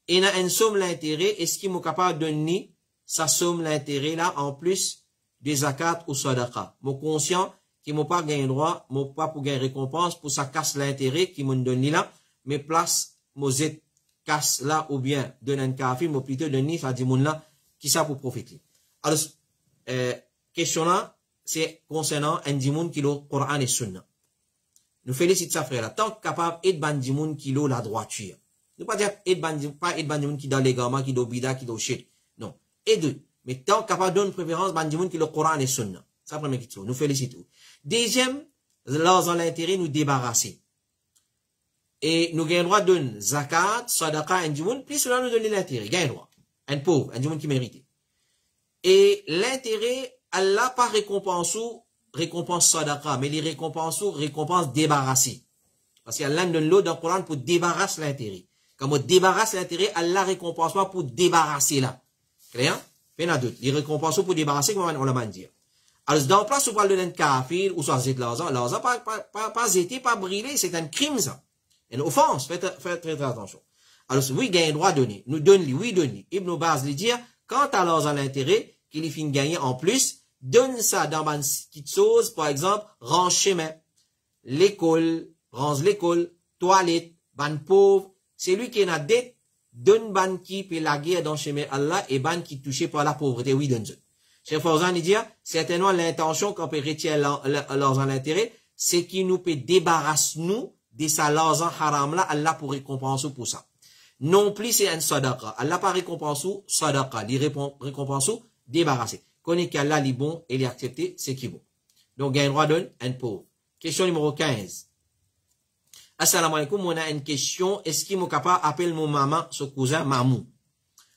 A: Et un somme l'intérêt, est-ce qu'il est capable de donner sa somme l'intérêt là en plus des zakat ou sadaqa? Mon conscient qui m'a pas gagné droit, m'a pas pour gagner récompense pour sa casse l'intérêt qui m'a donné là, mais place mozet casse là ou bien donne un café, mais plutôt donner ça dit moun là qui ça pour profiter. Alors question là c'est concernant un dimoun qui le Coran et Sunna. Nous félicite ça frère là, tant capable et ban dimoun qui le la droiture. Ne pas dire et ban dimoun qui dans les gamins qui do bida qui do shit. Non, et deux, mais tant capable donne préférence ban dimoun qui le Coran et Sunna. Ça première question. Nous félicitons. Deuxième, dans l'intérêt nous débarrasser. Et nous gagnons droit de zakat, sadaqa, un dimoun, plus cela nous donne l'intérêt. Gagne droit. Un pauvre, un dimoun qui mérite. Et l'intérêt, Allah pas récompense sadaqa, mais les récompense débarrassé. Parce qu'Allah donne l'eau dans le Coran pour débarrasser l'intérêt. Quand on débarrasse l'intérêt, Allah récompense pas pour débarrasser là. Clair? Fait un doute. Il récompense pour débarrasser, comme on l'a dit. Alors, dans le place où on parle de kafir, ou soit zét l'argent pas zété, pas brûlé, c'est un crime, ça. Une offense. Faites très attention. Alors, oui, il y a un droit donné. Nous donne lui, oui, donne lui. Ibn Baz lui dit, quand t'as l'argent à l'intérêt, qu'il y finit gagner en plus, donne ça dans une petite chose, par exemple, range chemin, l'école, range l'école, toilette, ban pauvre, c'est lui qui a dette, donne ban qui peut la guerre dans chemin Allah et ban qui touché par la pauvreté, oui, donne ça. Cheikh Fawzan, il dit, certainement l'intention qu'on peut retirer l'argent à l'intérêt, c'est qu'il nous peut débarrasser nous de sa l'argent haram là, Allah pour récompenser pour ça. Non plus c'est un sadaqa. Allah pas récompense ou sadaqa. Il récompense ou débarrasser. Connaît qu'Allah est bon et il est accepté, c'est qui bon. Donc, il y a un droit d'un un pauvre. Question numéro 15. Assalamu alaikum, on a une question. Est-ce qu'il m'a capable d'appeler mon maman, son cousin, Mamou?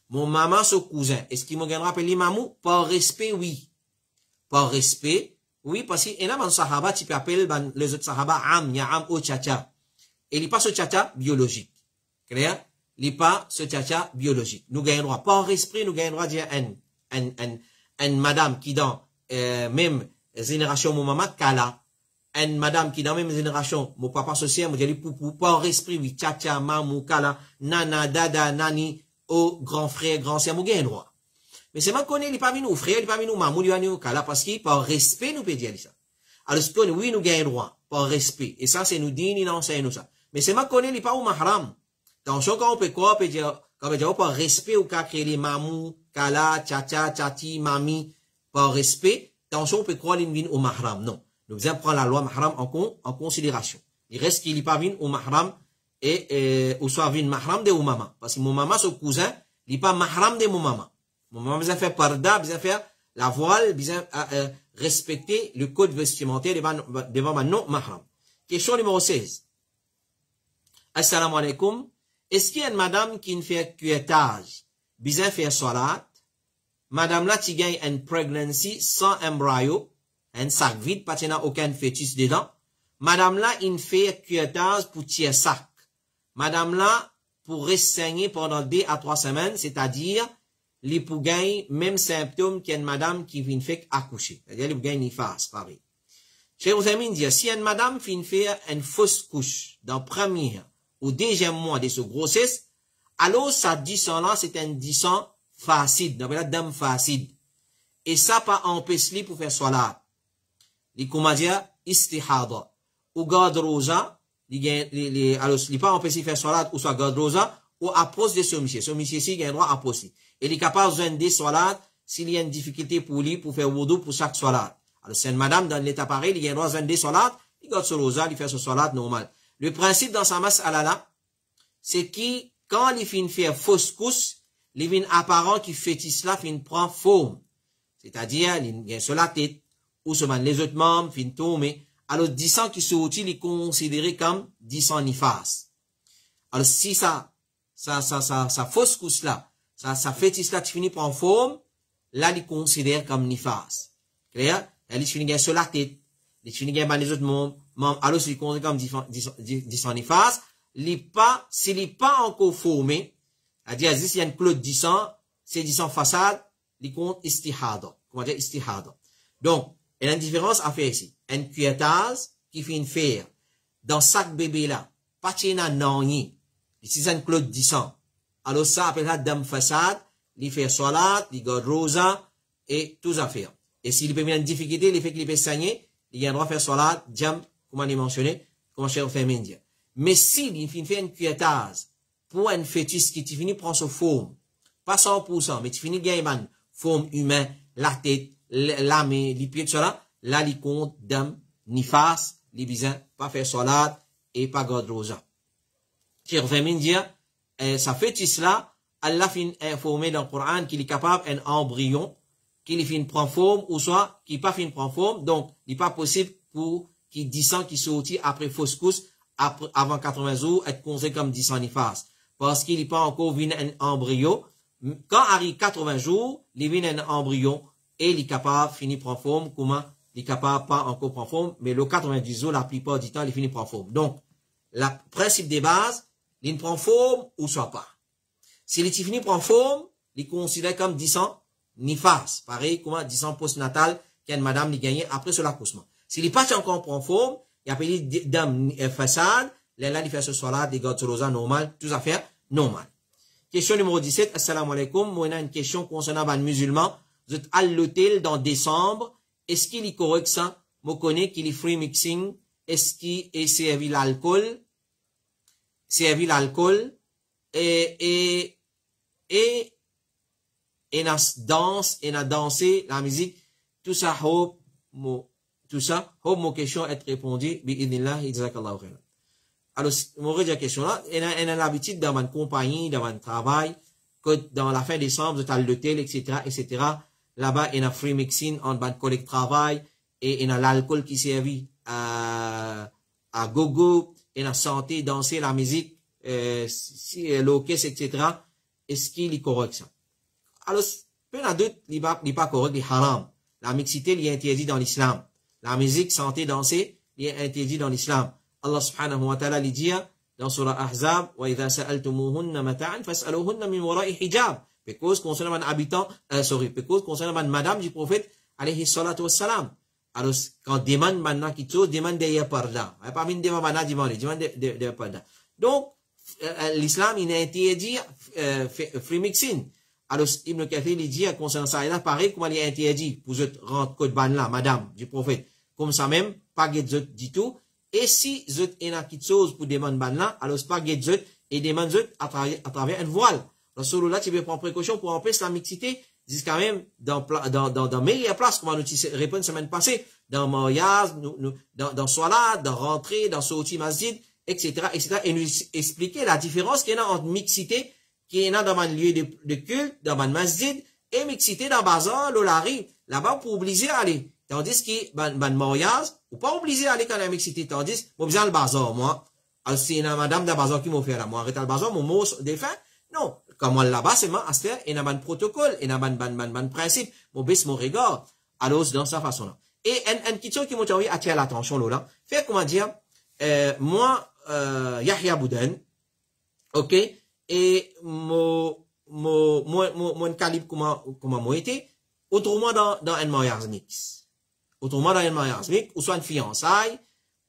A: Mon maman, son cousin. Est-ce qu'il m'a capable d'appeler Mamou? Par respect, oui. Par respect, oui, parce qu'il y a un sahaba, tu peux appeler les autres sahaba, Am, ya Am, ou Tchacha. Et il n'est pas ce Tchacha biologique. Clair? Il n'est pas ce Tchacha biologique. Nous gagnons droit. Par respect, nous gagnons droit de dire une madame qui dans, même génération, mon maman, Kala. Une madame qui dans même génération, mon papa social, mon dit poupou, par esprit, oui, Tchacha, Mamou, Kala, Nana, Dada, Nani, au grand frère, grand sœur, mon gagnons droit. Mais c'est mal qu'on est, il n'est pas mis nous frère, il n'est pas mis nous mamou, il n'est pas mis nous Kala, parce qu'il, par respect, nous peut dire ça. Alors, ce qu'on, oui, nous gagnons droit, par respect. Et ça, c'est nous dit, nous enseigne nous ça. Mais c'est ma connaît, il pas au mahram. Attention, quand on peut quoi, on peut dire, quand on peut dire, par respect, ou qu'à créer les mamou, kala, tcha, tchati, mami, par respect. Attention, on peut croire qu'il vient au mahram. Non. Nous devons prendre la loi mahram en considération. Il reste qu'il n'y pas vient au mahram, ou soit vient mahram de ou maman. Parce que mon maman, son cousin, il n'est pas mahram de mon maman. Mon maman, besoin faire parda, besoin faire la voile, besoin respecter le code vestimentaire devant ma non mahram. Question numéro 16. Assalamu alaikum. Est-ce qu'il y a une madame qui ne fait cuettage, besoin faire salat? Madame là, qui gagne une pregnancy sans embryo, un sac vide, parce qu'il n'y a aucun fœtus dedans. Madame là, il fait cuettage pour tirer sac. Madame là, pour rester pendant 2 à 3 semaines, c'est-à-dire, les pour gagner même symptômes qu'une madame qui vient faire accoucher. C'est-à-dire, les pour gagner face, pareil. Chers amis, dire, si une madame vient faire une fausse couche dans le premier ou deuxième mois de sa grossesse, alors, ça dit là, c'est un disant facile, donc la dame facile. Et ça pas empêcher pour faire salat. Les comment dire istihada ou garde rosa, alors il pas empêcher faire salat ou soit garde rosa ou approche de ce monsieur. Ce monsieur ci il a droit à approcher. Et il est capable de faire des salat s'il y a une difficulté pour lui pour faire wudu pour chaque salat. Alors c'est une madame dans l'état pareil, il a droit de faire des salat, il garde ce rosa, il fait ce salat normal. Le principe dans sa masse là, c'est qui quand il finit faire fausse couche, les vins apparents qui fœtus là fin prend forme. C'est-à-dire, il y a sur la tête, ou sur les autres membres, fin tomber. Alors, 10 ans qui sont utiles, il est considéré comme 10 ans nifas. Alors, si ça fausse couche là, ça fœtus là qui finit prend forme, là, il considère comme nifas. Clair? Là, il finit sur la tête, il finit les autres membres, alors, il considère comme 10 ans nifas, s'il n'est pas encore formé, c'est-à-dire, s'il y a une clotte 10 ans, c'est 10 ans façade, il compte istihada. Comment dire istihada? Donc, il y a une différence à faire ici. Un cuettage qui fait une faire dans chaque bébé là, pas qu'il y a nanni, si c'est une clotte 10 ans, alors ça appelle ça dame façade, il fait salat, il garde rosa, et tout ça faire. Et s'il peut avoir une difficulté, il fait qu'il peut saigner, il a le droit de faire salat, jam, comment on est mentionné, comment cher fait dire. Mais s'il fait une cuettage, pour un fœtus qui finit prendre sa forme, pas 100%, mais tu finis gagner une forme humaine, la tête, la main, les pieds, tout ça, là, il compte dame, ni face, les bisins, pas faire salat, et pas garde rosa. Qui revient dire, ça fœtus là, Allah fin informé dans le Coran qu'il est capable d'un embryon, qu'il fin prend forme, ou soit, qu'il pas fin prend forme, donc, il n'est pas possible pour qu'il 10 ans qui sortit après fausse couche, avant 80 jours, être considéré comme 10 ans nifas. Parce qu'il n'est pas encore vu un embryon. Quand arrive 80 jours, il vient un embryon et il est capable de finir prendre forme. Comment? Il est capable pas encore prendre forme, mais le 90 jours, la plupart du temps, il finit prendre forme. Donc, le principe de base, il prend forme ou soit pas. Si il finit prendre forme, il est considéré comme 10 ans nifas. Pareil, comment 10 ans postnatal qu'une madame lui gagne après son accouchement. S'il n'est pas encore prend forme, il appelle dame façade, là, il fait ce soir-là, des gardes rosa normal, tout à fait normal. Question numéro 17, assalamu alaikum. Moi, on a une question concernant un musulman. Vous êtes à l'hôtel dans décembre. Est-ce qu'il est correct ça? Moi, connais qu'il est free mixing. Est-ce qu'il est servi l'alcool? Servi l'alcool. Et la danse, et la danser, la musique. Tout ça, hope, mon question est répondue. Bi'idnillah, jazakallahu khairan. Alors, mon la question là, elle a l'habitude dans une compagnie, dans un travail, que dans la fin décembre, vous êtes l'hôtel, etc. Là-bas, il y a free mixing, en bas de collègue travail, et il y a l'alcool qui servit à gogo, il y a santé, danser, la musique, l'orchestre, etc. Est-ce qu'il est correct ça? Alors, peu à d'autres, il n'est pas correct, il est haram. La mixité, il est interdit dans l'islam. La musique, santé, danser, il est interdit dans l'islam. Allah subhanahu wa ta'ala lui dit dans surah Ahzab, wa idha sa'altumuhunna mata'an fas'aluhunna min wara'i hijab. Because concernant un habitant, because concernant une madame du prophète, alayhi salatu wassalam. Alors, quand demande maintenant qui tout, demande derrière parda. Pas min devant mana demande derrière parda. Donc, l'islam, il a interdit, free mixing. Alors, Ibn Kathir, il dit, concernant ça, il a pareil, comment il est interdit, pour rentrer code ban là, madame du prophète. comme ça même, pas get zot du tout. Et si zot en a quelque chose pour demander ban là, alors pas get zot et demande zot à travers un voile. Rasulullah, tu veux prendre précaution pour empêcher la mixité, dis quand même, dans meilleure place, comme on nous répond semaine passée, dans mariage, dans solat, dans rentrée, dans sortie masjid, etc., et nous expliquer la différence qu'il y a entre mixité, qui est dans un lieu de culte, dans un masjid, et mixité dans bazar, l'olari, là-bas, pour obliger à aller. Tandis que, dans mariage, ou pas obligé à aller quand il y a mixité, tandis, moi, besoin le bazar, moi. Alors, c'est une madame de bazar qui m'a fait là, moi, arrête le bazar, mon mot défunt. Non. Comme on là-bas, c'est moi, à ce faire, il y a un protocole, il y a un principe, mon baisse mon regard. Alors, dans sa façon-là. Et, une question qui m'a envie attirer l'attention, là, fait, comment dire, moi, Yahya Bouden, ok, et mon calibre, comment moi été, autrement dans un mariage mix. Autrement dans un mariage mix, ou soit une fiançaille,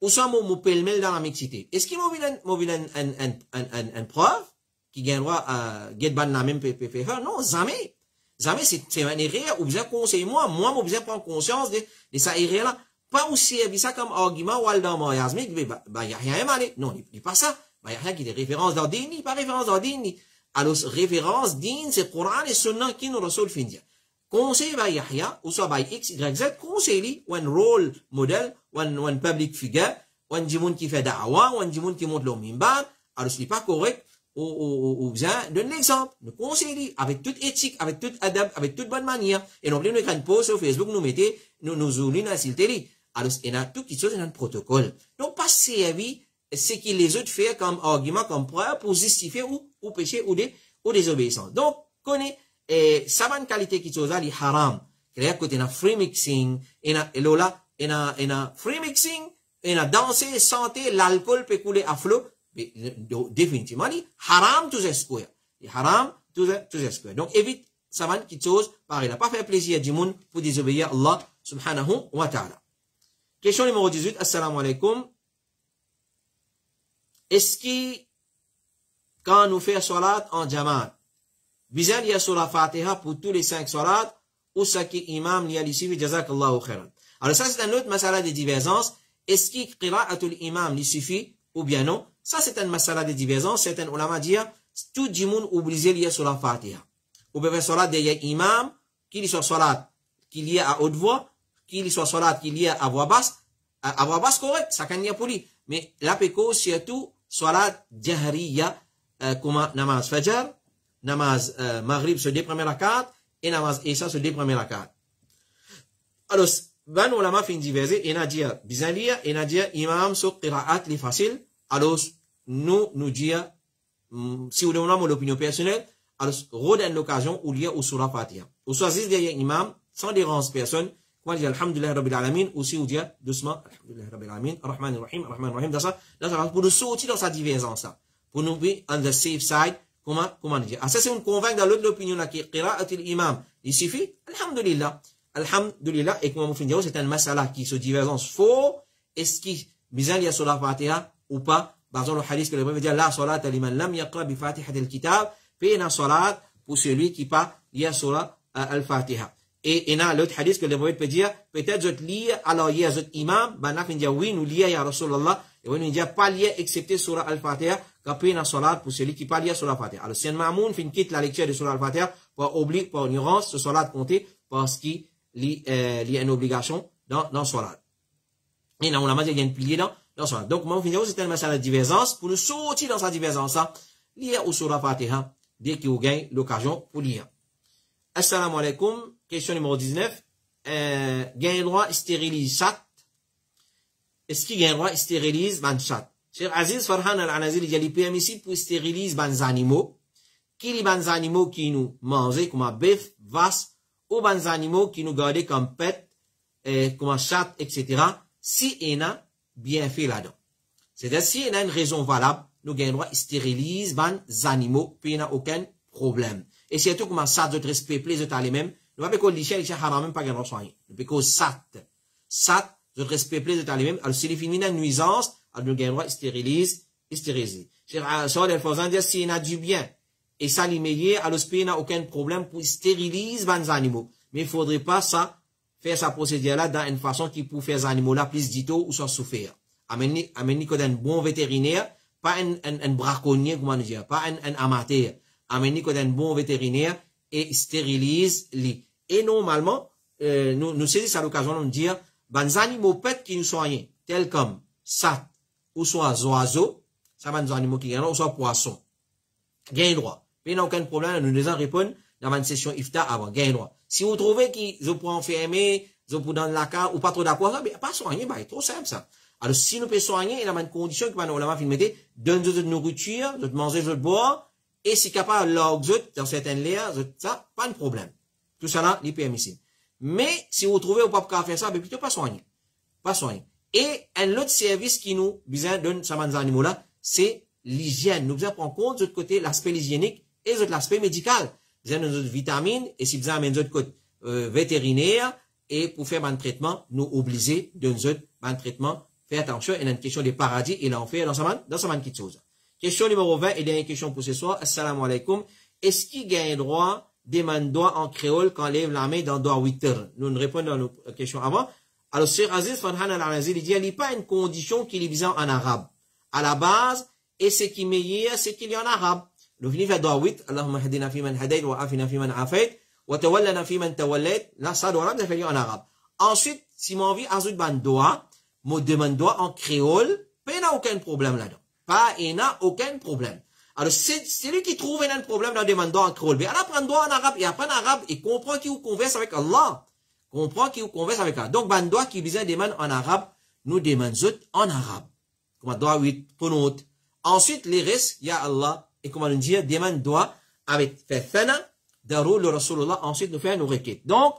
A: ou soit mon pêle-mêle dans la mixité. Est-ce qu'il m'a vu une preuve qui gagne droit à get ban la même PPF? Non, jamais. Jamais, c'est un erreur, ou bien conseiller moi, ou bien prendre conscience de sa erreur là. Pas aussi ça comme argument, ou dans mon mariage mix, bah, y a rien mal. Non, il dit pas ça. Bah, y a rien qui est référence dans Dini, pas référence dans Dini. Alors, référence Dini, c'est Coran et Sunnah qui nous reçoit le fin dire. Conseil by Yahya, ou soit by X, Y, Z, conseil ou un role model, ou un public figure, ou un djimoun qui fait da'wa, ou un djimoun qui monte le mimbar, alors ce n'est pas correct, ou bien, donne l'exemple, nous conseille, avec toute éthique, avec toute adab, avec toute bonne manière, et non plus nous écrivons post sur Facebook, nous mettez, nous oublions à silteli. Alors, il y a tout qui chose dans le protocole. Donc, pas servi, ce qui les autres font comme argument, comme preuve, pour justifier ou péché ou désobéissance. Donc, connaît, ça va une qualité qui chose là, les haram. C'est-à-dire que il y a free mixing, il y a free mixing, il y a danser, santé, l'alcool peut couler à flot. Définitivement, il haram tout ce square. Il haram tout ce square. Donc, évite, ça va une chose, pareil, il n'a pas fait plaisir du monde pour désobéir à Allah, subhanahu wa ta'ala. Question numéro 18, assalamu alaikum. Est-ce que, quand nous faisons salat en jamaat, bizarre, il y a sur la Fatiha pour tous les 5 salats, ou ce qui imam, il y a l'ici, jazakallahu khairan. Alors ça, c'est un autre masala de divergence. Est-ce que qira'atul imam lui suffit, ou bien non? Ça, c'est un masala de divergence. Certains ulama disent, tout le monde obligé lié sur la Fatiha. Ou bien faire salat derrière imam, qu'il soit salat, qu'il y a à haute voix, qu'il soit salat, qu'il y a à voix basse correct, ça can y a pour lui. Mais la péco, surtout, salat jahriya, comme namaz fajr, namaz maghrib sur 2 premières rakats, et namaz isha sur 2 premières rakats. Alors, ban ulama fin diverser, et n'a dit, bizalia, et n'a dit, imam sur qira'at li facile. Alors, nous dire, si vous demandez mon opinion personnelle, alors, redonne l'occasion ou lié ou sur la Fatiha. Ou soit derrière imam, sans déranger personne, comment dire, alhamdulillah rabbil alamin, aussi ou dire, doucement, alhamdulillah rabbil alamin, rahman rahim, dans ça, pour nous sortir dans sa divergence, là. Pour nous be on the safe side, comment dire. Ah, ça, c'est une convaincre dans l'autre opinion, là, qui est qira'atul imam. Il suffit, alhamdulillah. Alhamdulillah, et comme on finit, c'est un masala qui se divergence faux. Est-ce qu'il, bizarre, il y a sur la Fatiha, ou pas? Par exemple, le hadith que le prophète dit, la salat liman lam yaqra bi fatihat al-kitab, pena salat pour celui qui pas lire sur al-Fatiha. Et il y a l'autre hadith que le prophète peut dire, peut-être je lis, alors il y a un imam, ben là, il dit, oui, nous lions, ya Rasulallah, et oui, nous dit, pas lier, excepté sur al-Fatiha, qu'à pena salat pour celui qui pas lire sur al-Fatiha. Alors, si un mamoun fin quitte la lecture de sur al-Fatiha, par ignorance, ce salat compté, parce qu'il y a une obligation dans salat. Et là, on a dit, il y a une pilier dans salat. Donc, moi, finalement, c'est un masala de divergence, pour nous sortir dans sa divergence, ça, lire ou sur al-Fatiha, dès qu'il vous gagne l'occasion pour lire. Assalamu alaikum. Question numéro 19. Gagne droit stérilise chat. Est-ce qu'il gagne droit stérilise ban chat? Cheikh Aziz Farhan al-Anazil, il y a les permissibles pour stériliser ban animaux. Qui les ban animaux qui nous mangent comme bœuf, vache, ou ban animaux qui nous gardent comme pet, comme chat, etc. Si il y a bien fait là-dedans. C'est-à-dire, si il y a une raison valable, nous gagnons droit stériliser ban animaux, puis il n'y a aucun problème. Et surtout, comme ça, de respect, plaisir de les mêmes, nous ne pouvons pas dire que haram même pas gagner soin. Nous pouvons sat, de respect, plaisir de les mêmes. Alors, si les filles une nuisance, alors nous gagnons droit stériliser. Sur les faisans dire, s'il y a du bien, et ça, les meilleurs, alors, il n'y a aucun problème pour stériliser ban animaux. Mais il faudrait pas ça, faire sa procédure là dans une façon qui pour faire les animaux là plus dito ou sans souffrir. Amener un bon vétérinaire, pas un braconnier, comment dire, pas un amateur. Amener un bon vétérinaire et stérilise les. Et normalement, nous saisissons à l'occasion de dire, les animaux pets qui nous soignent, tels comme sat, ou soit oiseaux, ça va nous animaux qui gagnent, ou soit poissons. Gain droit. Il n'y a aucun problème, nous devons répondre dans une session IFTA avant, gain droit. Si vous trouvez qu'ils ont pour enfermer, ils ont pour dans la cave, ou pas trop d'accord, ça, pas soigner, bah, c'est trop simple, ça. Alors, si nous pouvons soigner, il y a une condition que nous avons filmé, donne de nourriture, de manger, de boire, et si capable, là, dans certaines layers, ça, pas de problème. Tout ça là, il est permissible. Mais, si vous trouvez ou pas faire ça, ben, plutôt pas soigner. Pas soigner. Et, un autre service qui nous, besoin de ces animaux là, c'est l'hygiène. Nous devons prendre en compte, de l'autre côté, l'aspect hygiénique et de l'aspect médical. Nous avons nos vitamines, et si vous avez un autre côté, vétérinaire, et pour faire un traitement, nous obliger de nous un traitement. Faites attention, il y a une question des paradis et l'enfer dans sa man qui chose. Question numéro 20, et dernière question pour ce soir. Assalamu alaikum. Est-ce qu'il gagne droit des doigts en créole quand lève la main dans doigt 8 heures? Nous ne répondons à nos questions avant. Alors, Sir Aziz Fanhan al-Aziz, il dit, il n'y a pas une condition qu'il est visant en arabe. À la base, et ce qui est meilleur, c'est qu'il y a en arabe. Nous venons vers doigt 8. Allahumma hadina fi man hadayt wa afina fi man afayt wa tawallana fi man tawallayt. Là, ça doit être en arabe. Ensuite, si mon envie ajoute ban doigt, me demande doigt en créole, il n'y a aucun problème là-dedans. Pas, il n'y a aucun problème. Alors, c'est lui qui trouve un problème dans le demande doigt en créole. Mais elle apprend doigt en arabe, il apprend en arabe, et comprend qu'il converse avec Allah. Comprend qu'il converse avec Allah. Donc, ban doigt qui besoin demande en arabe, nous demandons en arabe. Comme doigt 8, pronote. Ensuite, les restes, ya Allah, et comment nous dire, demande doigt avec fait fana, darou le Rasulullah, ensuite nous fait nos requêtes. Donc,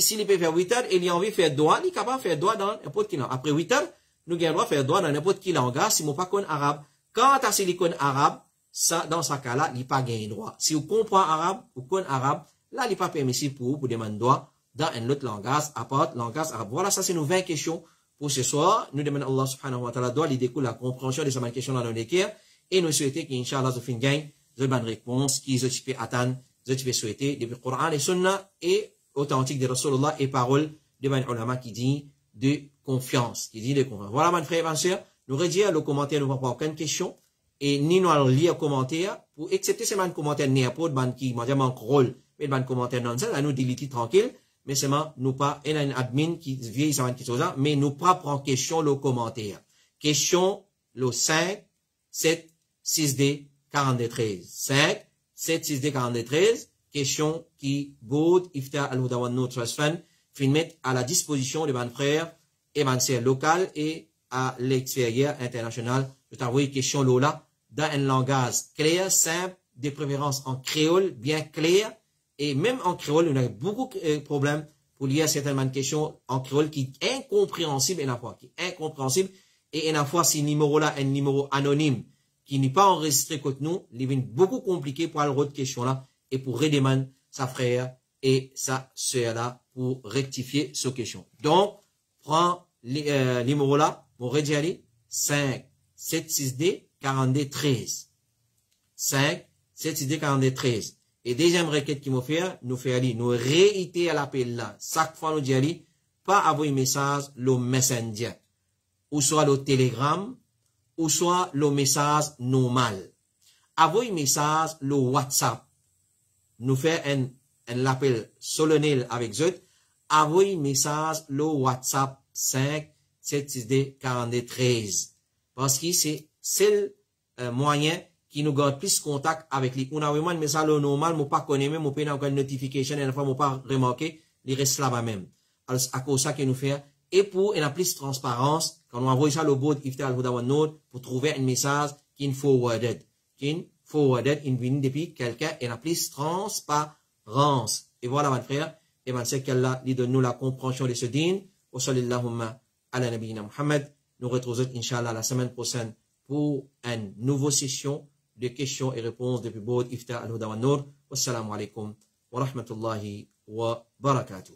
A: s'il peut faire 8 heures, il y a envie de faire doigt, il est capable de faire doigt dans n'importe quelle langue. Après 8 heures, nous avons le droit de faire doigt dans n'importe quelle langue, si nous ne pas arabe. Quand à silicone arabe, ça, dans ce cas-là, il n'y a pas gagné droit. Si vous comprenez arabe, ou connaissez arabe, là, il n'est pas permissible pour vous, pour demander droit dans un autre langage, à part langage arabe. Voilà, ça, c'est nos 20 questions pour ce soir. Nous demandons Allah subhanahu wa ta'ala, il découle la compréhension de ces questions dans l'équerre, et nous souhaitons qu'Inch'Allah, vous finissez gagne, de bonnes réponses, qui vous peut attendre, vous peut souhaiter, depuis le Coran et Sunna, et authentique de Rasulullah et parole de man ulama qui dit de confiance, qui dit de confiance. Voilà, mon frère et ma soeur, nous redire le commentaire, nous ne pas aucune question, et ni nous allons lire commentaire, pour accepter ces man commentaires n'importe ban qui, moi, manque rôle, mais ban commentaire non, ça, nous déliter tranquille, mais seulement, nous pas, il y a une admin qui vieille, ça qui chose, mais nous pas prendre question le commentaire. Question, le 5, 7, 6D, 42, 13. 5, 7, 6D, 42, 13. Question qui, Boud, Ifta, Al-Huda wa Nour Trust Fund, mettre à la disposition de mes frères et mes sœurs locales et à l'extérieur international. Je t'envoie une question là, dans un langage clair, simple, de préférence en créole, bien clair, et même en créole, on a beaucoup de problèmes pour lire certaines questions en créole qui est incompréhensible, et la fois, qui est incompréhensible, et la fois, si numéro là, un numéro anonyme, qui n'est pas enregistré contre nous, il est beaucoup compliqué pour avoir de question là, et pour redemander sa frère et sa sœur là, pour rectifier ce question. Donc, prends le numéro là, pour redire 5, 7, 6D, 42, 13. 5, 7, 6D, 42, 13. Et deuxième requête qui m'a fait, nous réitérer l'appel là. Chaque fois, nous dit, pas envoyer message, le messenger. Ou soit le telegram, ou soit le message normal. Envoyer message, le WhatsApp. Nous faire un appel solennel avec eux. Envoyer message, le WhatsApp 5, 7, 6D, 42, 13. Parce que c'est le moyen qui nous garde plus contact avec lui. On a vraiment un message normal, moi pas connaît même, moi pas une notification, et une fois moi pas remarqué, il reste là-bas même. Alors, c'est à cause de ça que nous fait. Et pour, il y a plus de transparence, quand on envoie ça le board Ifta Al-Huda wa Nour, pour trouver un message qui est forwarded. Qui est forwarded, il vient depuis quelqu'un, et il y a plus de transparence. Et voilà, mon frère, et mon sœur, qu'Allah, lui donne nous la compréhension de ce din. Wa sallallahu ala nabiyyina Muhammad. Nous retrouvons, Inch'Allah, la semaine prochaine pour une nouvelle session de questions et réponses depuis Board Ifta Al-Huda wa Nour. Wassalamu alaikum wa rahmatullahi wa barakatuh.